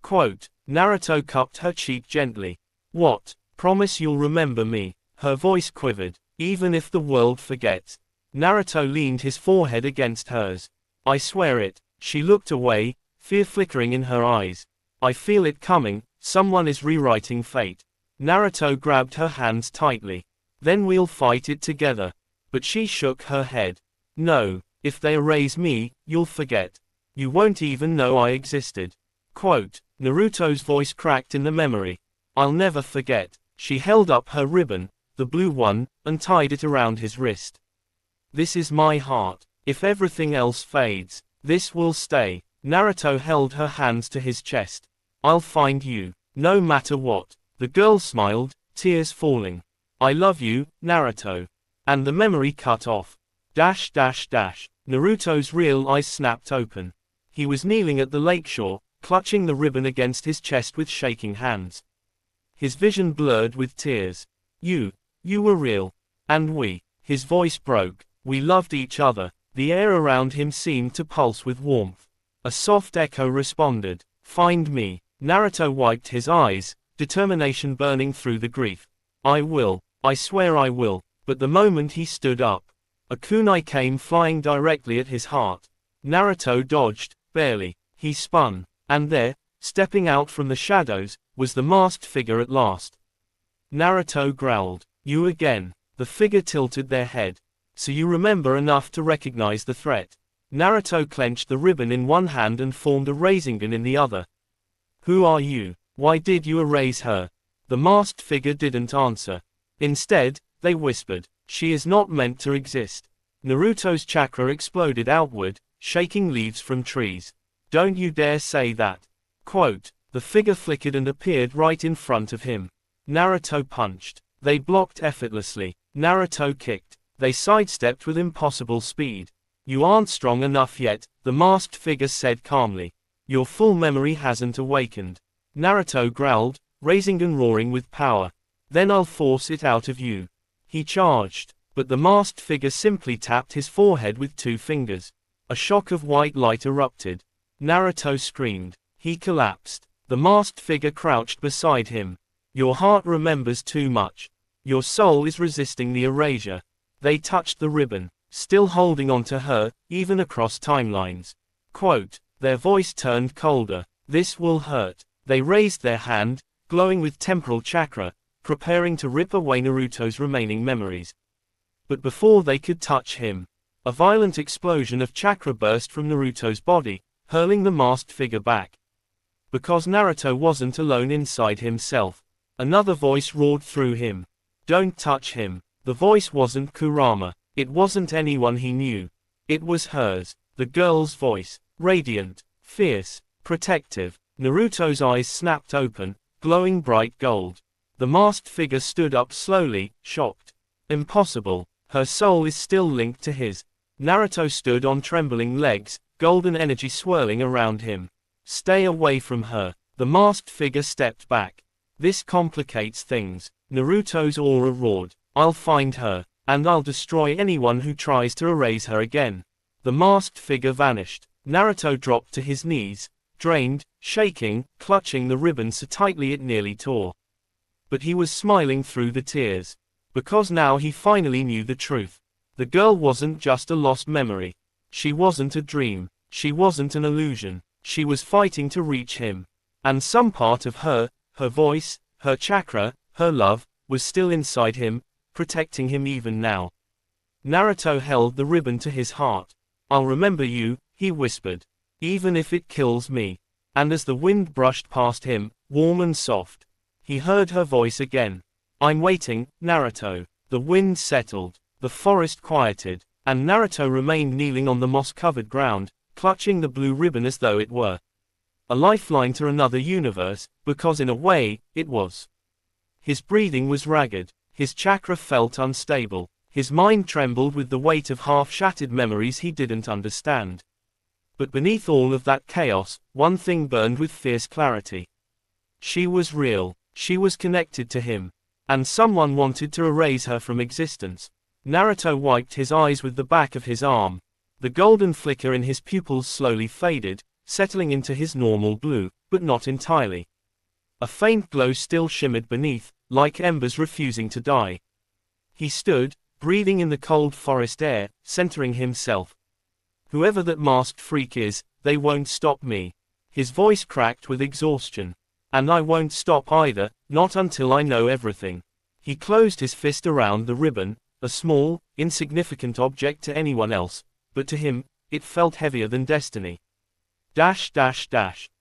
Quote, Naruto cupped her cheek gently. What? Promise you'll remember me. Her voice quivered. Even if the world forgets. Naruto leaned his forehead against hers. I swear it. She looked away, fear flickering in her eyes. I feel it coming, someone is rewriting fate. Naruto grabbed her hands tightly. Then we'll fight it together. But she shook her head. No, if they erase me, you'll forget. You won't even know I existed. Quote, Naruto's voice cracked in the memory. I'll never forget. She held up her ribbon, the blue one, and tied it around his wrist. This is my heart. If everything else fades, this will stay. Naruto held her hands to his chest. I'll find you, no matter what. The girl smiled, tears falling. I love you, Naruto. And the memory cut off. Naruto's real eyes snapped open. He was kneeling at the lakeshore, clutching the ribbon against his chest with shaking hands. His vision blurred with tears. You were real. And we. His voice broke. We loved each other. The air around him seemed to pulse with warmth. A soft echo responded. Find me. Naruto wiped his eyes, determination burning through the grief. I will. I swear I will. But the moment he stood up, a kunai came flying directly at his heart. Naruto dodged, barely. He spun. And there, stepping out from the shadows, was the masked figure at last. Naruto growled. You again. The figure tilted their head. So you remember enough to recognize the threat. Naruto clenched the ribbon in one hand and formed a Rasengan in the other. Who are you? Why did you erase her? The masked figure didn't answer. Instead, they whispered. She is not meant to exist. Naruto's chakra exploded outward, shaking leaves from trees. Don't you dare say that. Quote, the figure flickered and appeared right in front of him. Naruto punched. They blocked effortlessly. Naruto kicked. They sidestepped with impossible speed. You aren't strong enough yet, the masked figure said calmly. Your full memory hasn't awakened. Naruto growled, Rasengan roaring with power. Then I'll force it out of you. He charged, but the masked figure simply tapped his forehead with 2 fingers. A shock of white light erupted. Naruto screamed. He collapsed. The masked figure crouched beside him. Your heart remembers too much. Your soul is resisting the erasure. They touched the ribbon, still holding on to her, even across timelines. Quote, their voice turned colder. This will hurt. They raised their hand, glowing with temporal chakra, preparing to rip away Naruto's remaining memories. But before they could touch him, a violent explosion of chakra burst from Naruto's body, hurling the masked figure back. Because Naruto wasn't alone inside himself. Another voice roared through him. Don't touch him. The voice wasn't Kurama. It wasn't anyone he knew. It was hers, the girl's voice, radiant, fierce, protective. Naruto's eyes snapped open, glowing bright gold. The masked figure stood up slowly, shocked. Impossible. Her soul is still linked to his. Naruto stood on trembling legs, golden energy swirling around him. Stay away from her. The masked figure stepped back. This complicates things. Naruto's aura roared. I'll find her, and I'll destroy anyone who tries to erase her again. The masked figure vanished. Naruto dropped to his knees, drained, shaking, clutching the ribbon so tightly it nearly tore. But he was smiling through the tears. Because now he finally knew the truth. The girl wasn't just a lost memory. She wasn't a dream. She wasn't an illusion. She was fighting to reach him. And some part of her, her voice, her chakra, her love, was still inside him, protecting him even now. Naruto held the ribbon to his heart. I'll remember you, he whispered. Even if it kills me. And as the wind brushed past him, warm and soft, he heard her voice again. I'm waiting, Naruto. The wind settled. The forest quieted. And Naruto remained kneeling on the moss-covered ground, clutching the blue ribbon as though it were a lifeline to another universe, because in a way, it was. His breathing was ragged. His chakra felt unstable. His mind trembled with the weight of half-shattered memories he didn't understand. But beneath all of that chaos, one thing burned with fierce clarity. She was real. She was connected to him. And someone wanted to erase her from existence. Naruto wiped his eyes with the back of his arm. The golden flicker in his pupils slowly faded, settling into his normal blue, but not entirely. A faint glow still shimmered beneath, like embers refusing to die. He stood, breathing in the cold forest air, centering himself. Whoever that masked freak is, they won't stop me. His voice cracked with exhaustion. And I won't stop either, not until I know everything. He closed his fist around the ribbon, a small, insignificant object to anyone else, but to him, it felt heavier than destiny.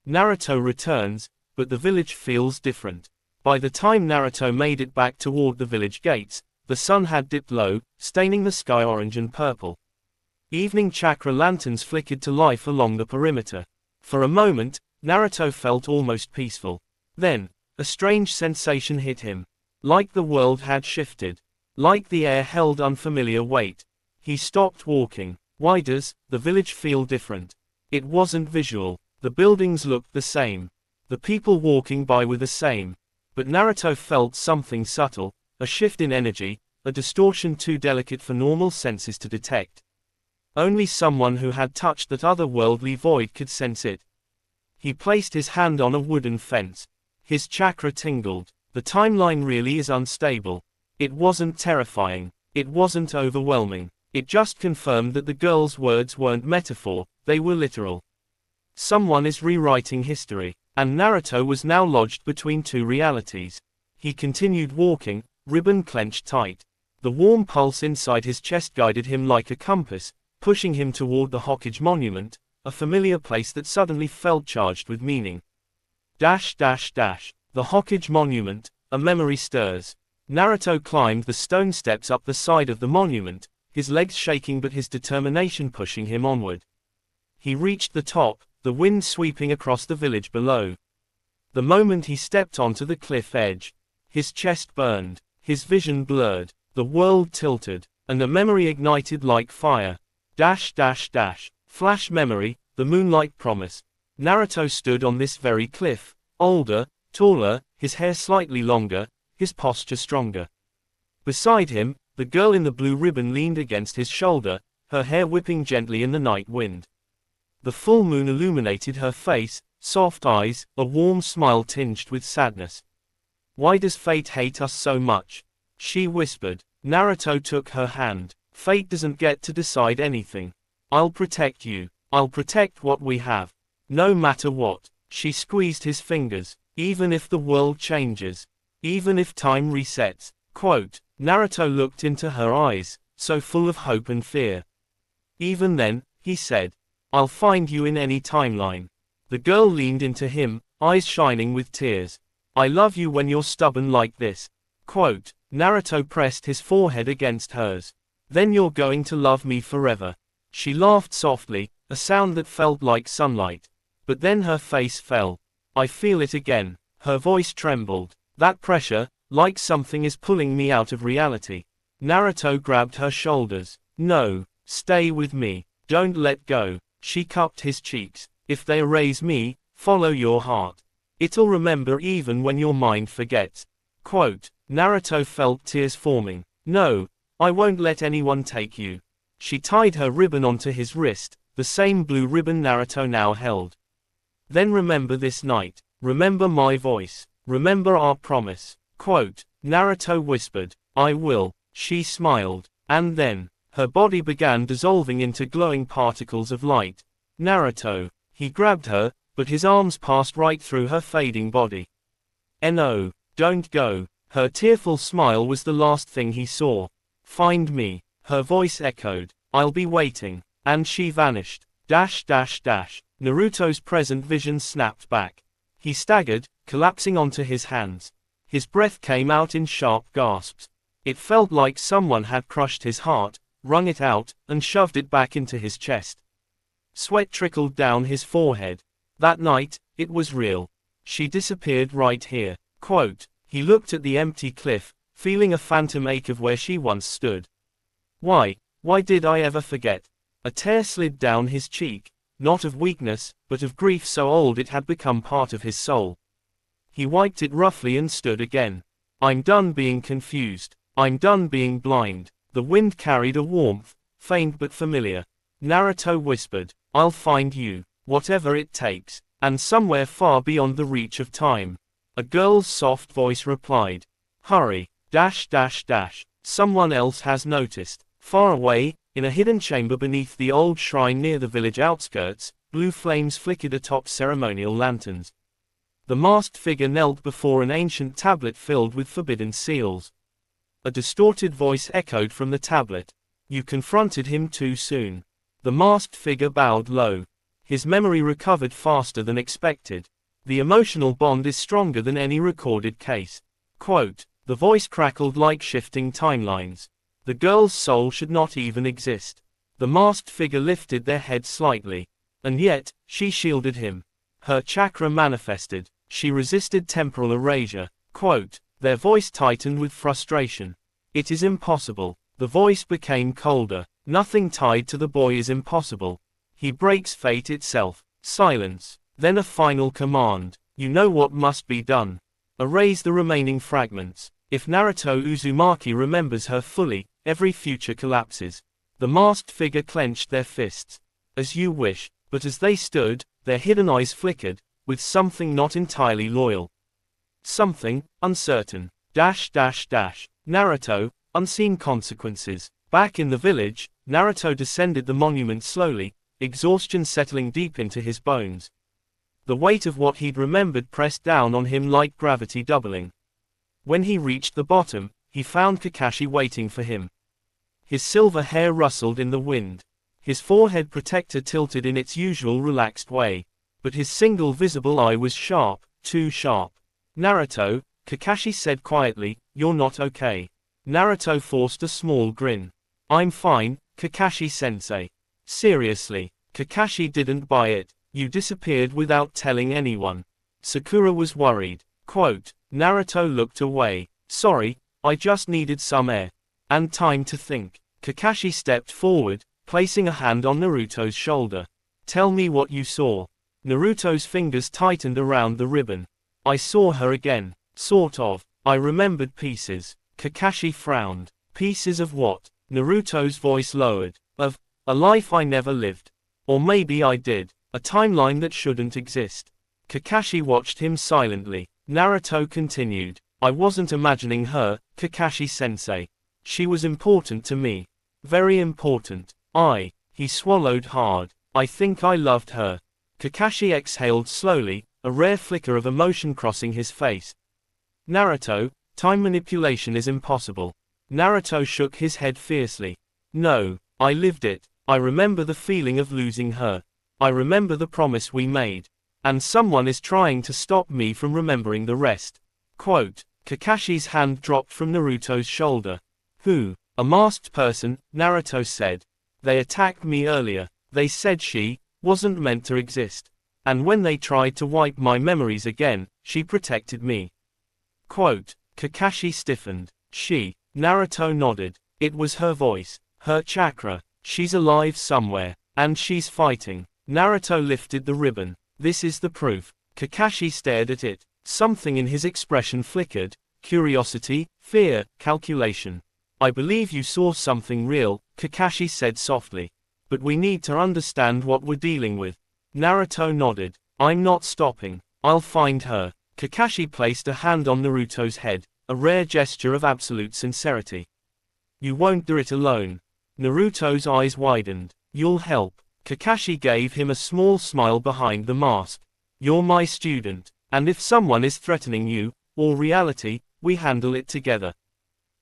Naruto returns, but the village feels different. By the time Naruto made it back toward the village gates, the sun had dipped low, staining the sky orange and purple. Evening chakra lanterns flickered to life along the perimeter. For a moment, Naruto felt almost peaceful. Then, a strange sensation hit him. Like the world had shifted. Like the air held unfamiliar weight. He stopped walking. Why does the village feel different? It wasn't visual. The buildings looked the same. The people walking by were the same. But Naruto felt something subtle, a shift in energy, a distortion too delicate for normal senses to detect. Only someone who had touched that otherworldly void could sense it. He placed his hand on a wooden fence. His chakra tingled. The timeline really is unstable. It wasn't terrifying. It wasn't overwhelming. It just confirmed that the girl's words weren't metaphor, they were literal. Someone is rewriting history. And Naruto was now lodged between two realities. He continued walking, ribbon clenched tight. The warm pulse inside his chest guided him like a compass, pushing him toward the Hokage Monument, a familiar place that suddenly felt charged with meaning. The Hokage Monument, a memory stirs. Naruto climbed the stone steps up the side of the monument, his legs shaking but his determination pushing him onward. He reached the top, the wind sweeping across the village below. The moment he stepped onto the cliff edge, his chest burned, his vision blurred, the world tilted, and a memory ignited like fire. Flash memory, the moonlight promise. Naruto stood on this very cliff, older, taller, his hair slightly longer, his posture stronger. Beside him, the girl in the blue ribbon leaned against his shoulder, her hair whipping gently in the night wind. The full moon illuminated her face, soft eyes, a warm smile tinged with sadness. Why does fate hate us so much? She whispered. Naruto took her hand. Fate doesn't get to decide anything. I'll protect you. I'll protect what we have. No matter what. She squeezed his fingers. Even if the world changes. Even if time resets. Quote. Naruto looked into her eyes, so full of hope and fear. Even then, he said, "I'll find you in any timeline." The girl leaned into him, eyes shining with tears. "I love you when you're stubborn like this." Quote. Naruto pressed his forehead against hers. "Then you're going to love me forever." She laughed softly, a sound that felt like sunlight. But then her face fell. "I feel it again." Her voice trembled. "That pressure, like something is pulling me out of reality." Naruto grabbed her shoulders. "No, stay with me. Don't let go." She cupped his cheeks. "If they erase me, follow your heart. It'll remember even when your mind forgets." Quote. Naruto felt tears forming. "No, I won't let anyone take you." She tied her ribbon onto his wrist, the same blue ribbon Naruto now held. "Then remember this night. Remember my voice. Remember our promise." Quote. Naruto whispered, "I will." She smiled. And then, her body began dissolving into glowing particles of light. "Naruto." He grabbed her, but his arms passed right through her fading body. "No, don't go." Her tearful smile was the last thing he saw. "Find me." Her voice echoed. "I'll be waiting." And she vanished. Naruto's present vision snapped back. He staggered, collapsing onto his hands. His breath came out in sharp gasps. It felt like someone had crushed his heart, wrung it out, and shoved it back into his chest. Sweat trickled down his forehead. That night, it was real. She disappeared right here. Quote. He looked at the empty cliff, feeling a phantom ache of where she once stood. Why did I ever forget? A tear slid down his cheek, not of weakness, but of grief so old it had become part of his soul. He wiped it roughly and stood again. "I'm done being confused. I'm done being blind." The wind carried a warmth, faint but familiar. Naruto whispered, "I'll find you, whatever it takes, and somewhere far beyond the reach of time." A girl's soft voice replied, "Hurry, someone else has noticed." Far away, in a hidden chamber beneath the old shrine near the village outskirts, blue flames flickered atop ceremonial lanterns. The masked figure knelt before an ancient tablet filled with forbidden seals. A distorted voice echoed from the tablet. "You confronted him too soon." The masked figure bowed low. His memory recovered faster than expected. The emotional bond is stronger than any recorded case. Quote. The voice crackled like shifting timelines. The girl's soul should not even exist. The masked figure lifted their head slightly. And yet, she shielded him. Her chakra manifested. She resisted temporal erasure. Quote. Their voice tightened with frustration. "It is impossible." The voice became colder. "Nothing tied to the boy is impossible. He breaks fate itself." Silence. Then a final command. "You know what must be done. Erase the remaining fragments." If Naruto Uzumaki remembers her fully, every future collapses. The masked figure clenched their fists. "As you wish." But as they stood, their hidden eyes flickered, with something not entirely loyal. Something, uncertain. Naruto, unseen consequences. Back in the village, Naruto descended the monument slowly, exhaustion settling deep into his bones. The weight of what he'd remembered pressed down on him like gravity doubling. When he reached the bottom, he found Kakashi waiting for him. His silver hair rustled in the wind. His forehead protector tilted in its usual relaxed way. But his single visible eye was sharp, too sharp. "Naruto," Kakashi said quietly, "you're not okay." Naruto forced a small grin. "I'm fine, Kakashi-sensei." "Seriously?" Kakashi didn't buy it. "You disappeared without telling anyone." Sakura was worried. Quote. Naruto looked away. "Sorry, I just needed some air. And time to think." Kakashi stepped forward, placing a hand on Naruto's shoulder. "Tell me what you saw." Naruto's fingers tightened around the ribbon. "I saw her again. Sort of. I remembered pieces." Kakashi frowned. "Pieces of what?" Naruto's voice lowered. "Of a life I never lived. Or maybe I did. A timeline that shouldn't exist." Kakashi watched him silently. Naruto continued. "I wasn't imagining her, Kakashi-sensei. She was important to me. Very important. He swallowed hard. "I think I loved her." Kakashi exhaled slowly, a rare flicker of emotion crossing his face. "Naruto, time manipulation is impossible." Naruto shook his head fiercely. No, I lived it. I remember the feeling of losing her. I remember the promise we made. And someone is trying to stop me from remembering the rest. Quote, Kakashi's hand dropped from Naruto's shoulder. Who? A masked person, Naruto said. They attacked me earlier. They said she wasn't meant to exist. And when they tried to wipe my memories again, she protected me. Quote, Kakashi stiffened. She. Naruto nodded. It was her voice. Her chakra. She's alive somewhere. And she's fighting. Naruto lifted the ribbon. This is the proof. Kakashi stared at it. Something in his expression flickered. Curiosity, fear, calculation. I believe you saw something real, Kakashi said softly. But we need to understand what we're dealing with. Naruto nodded. I'm not stopping. I'll find her. Kakashi placed a hand on Naruto's head, a rare gesture of absolute sincerity. You won't do it alone. Naruto's eyes widened. You'll help. Kakashi gave him a small smile behind the mask. You're my student, and if someone is threatening you, or reality, we handle it together.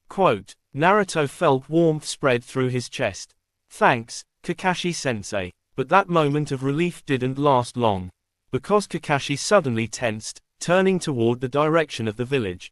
Quote, Naruto felt warmth spread through his chest. Thanks, Kakashi-sensei. But that moment of relief didn't last long. Because Kakashi suddenly tensed, turning toward the direction of the village.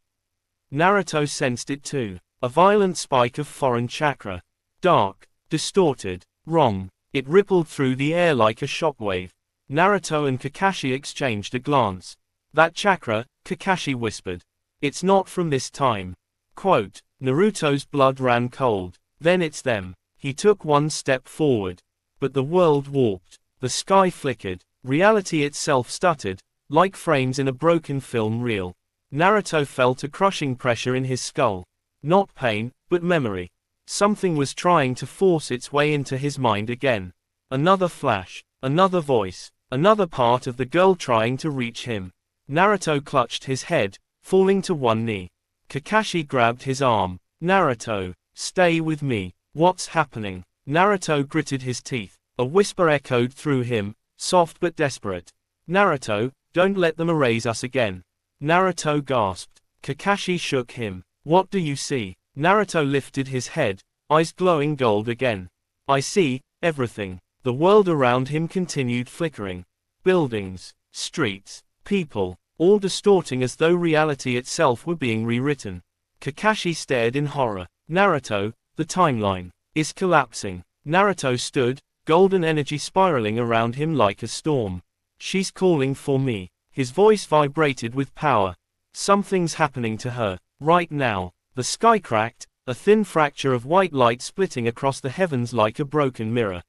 Naruto sensed it too. A violent spike of foreign chakra. Dark, distorted, wrong. It rippled through the air like a shockwave. Naruto and Kakashi exchanged a glance. That chakra, Kakashi whispered. It's not from this time. Quote, Naruto's blood ran cold. Then it's them. He took one step forward. But the world warped. The sky flickered. Reality itself stuttered, like frames in a broken film reel. Naruto felt a crushing pressure in his skull. Not pain, but memory. Something was trying to force its way into his mind again. Another flash, another voice, another part of the girl trying to reach him. Naruto clutched his head, falling to one knee. Kakashi grabbed his arm. Naruto, stay with me. What's happening? Naruto gritted his teeth. A whisper echoed through him, soft but desperate. Naruto, don't let them erase us again. Naruto gasped. Kakashi shook him. What do you see? Naruto lifted his head, eyes glowing gold again. I see everything. The world around him continued flickering. Buildings, streets, people, all distorting as though reality itself were being rewritten. Kakashi stared in horror. Naruto, the timeline is collapsing. Naruto stood, golden energy spiraling around him like a storm. She's calling for me. His voice vibrated with power. Something's happening to her, right now. The sky cracked, a thin fracture of white light splitting across the heavens like a broken mirror.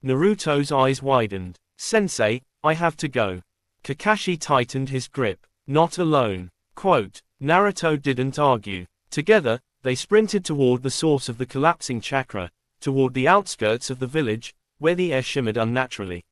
Naruto's eyes widened. Sensei, I have to go. Kakashi tightened his grip. Not alone. Quote, Naruto didn't argue. Together, they sprinted toward the source of the collapsing chakra, toward the outskirts of the village, where the air shimmered unnaturally.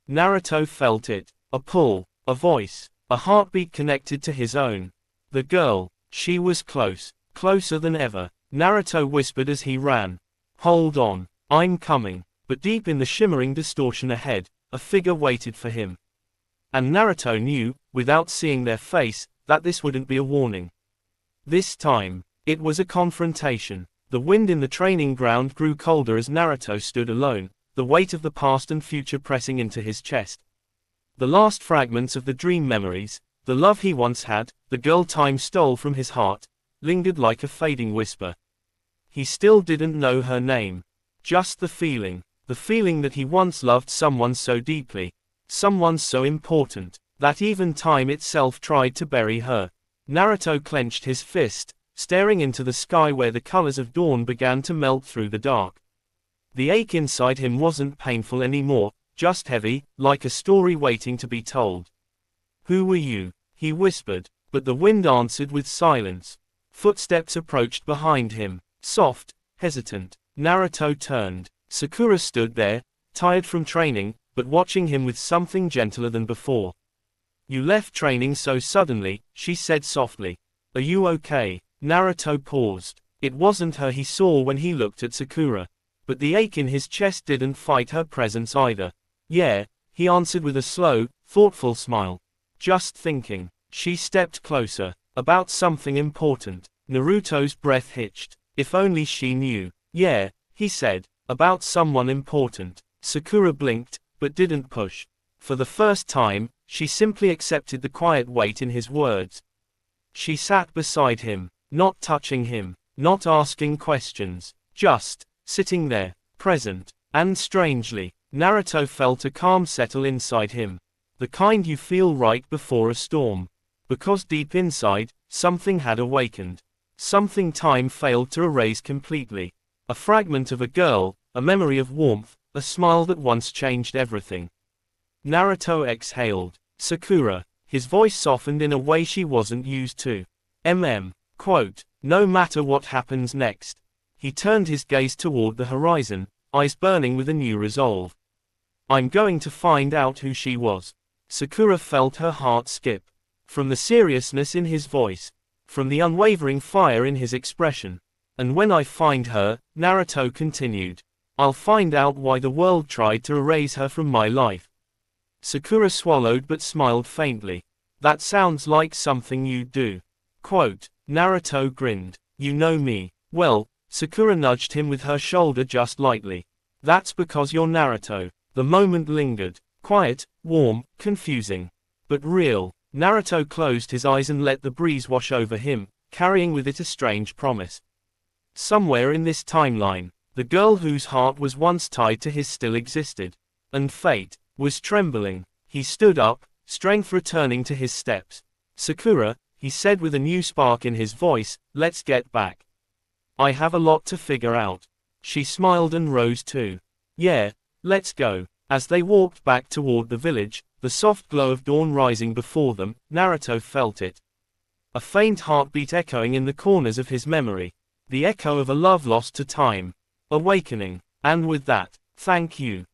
Naruto felt it. A pull, a voice, a heartbeat connected to his own. The girl, she was close, closer than ever. Naruto whispered as he ran. Hold on, I'm coming. But deep in the shimmering distortion ahead, a figure waited for him. And Naruto knew, without seeing their face, that this wouldn't be a warning. This time, it was a confrontation. The wind in the training ground grew colder as Naruto stood alone, the weight of the past and future pressing into his chest. The last fragments of the dream memories, the love he once had, the girl time stole from his heart, lingered like a fading whisper. He still didn't know her name. Just the feeling that he once loved someone so deeply, someone so important, that even time itself tried to bury her. Naruto clenched his fist, staring into the sky where the colors of dawn began to melt through the dark. The ache inside him wasn't painful anymore, just heavy, like a story waiting to be told. Who were you? He whispered, but the wind answered with silence. Footsteps approached behind him, soft, hesitant. Naruto turned. Sakura stood there, tired from training, but watching him with something gentler than before. You left training so suddenly, she said softly. Are you okay? Naruto paused. It wasn't her he saw when he looked at Sakura. But the ache in his chest didn't fight her presence either. Yeah, he answered with a slow, thoughtful smile. Just thinking. She stepped closer. About something important. Naruto's breath hitched. If only she knew. Yeah, he said, about someone important. Sakura blinked, but didn't push. For the first time, she simply accepted the quiet weight in his words. She sat beside him, not touching him, not asking questions, just sitting there, present. And strangely, Naruto felt a calm settle inside him. The kind you feel right before a storm. Because deep inside, something had awakened. Something time failed to erase completely. A fragment of a girl, a memory of warmth, a smile that once changed everything. Naruto exhaled. Sakura. His voice softened in a way she wasn't used to. Quote, no matter what happens next. He turned his gaze toward the horizon, eyes burning with a new resolve. I'm going to find out who she was. Sakura felt her heart skip. From the seriousness in his voice. From the unwavering fire in his expression. And when I find her, Naruto continued, I'll find out why the world tried to erase her from my life. Sakura swallowed but smiled faintly. That sounds like something you'd do. Quote, Naruto grinned. You know me. Well, Sakura nudged him with her shoulder just lightly. That's because you're Naruto. The moment lingered. Quiet, warm, confusing. But real. Naruto closed his eyes and let the breeze wash over him, carrying with it a strange promise. Somewhere in this timeline, the girl whose heart was once tied to his still existed. And fate was trembling. He stood up, strength returning to his steps. Sakura, he said with a new spark in his voice, let's get back. I have a lot to figure out. She smiled and rose too. Yeah, let's go. As they walked back toward the village, the soft glow of dawn rising before them, Naruto felt it. A faint heartbeat echoing in the corners of his memory. The echo of a love lost to time. Awakening. And with that, thank you.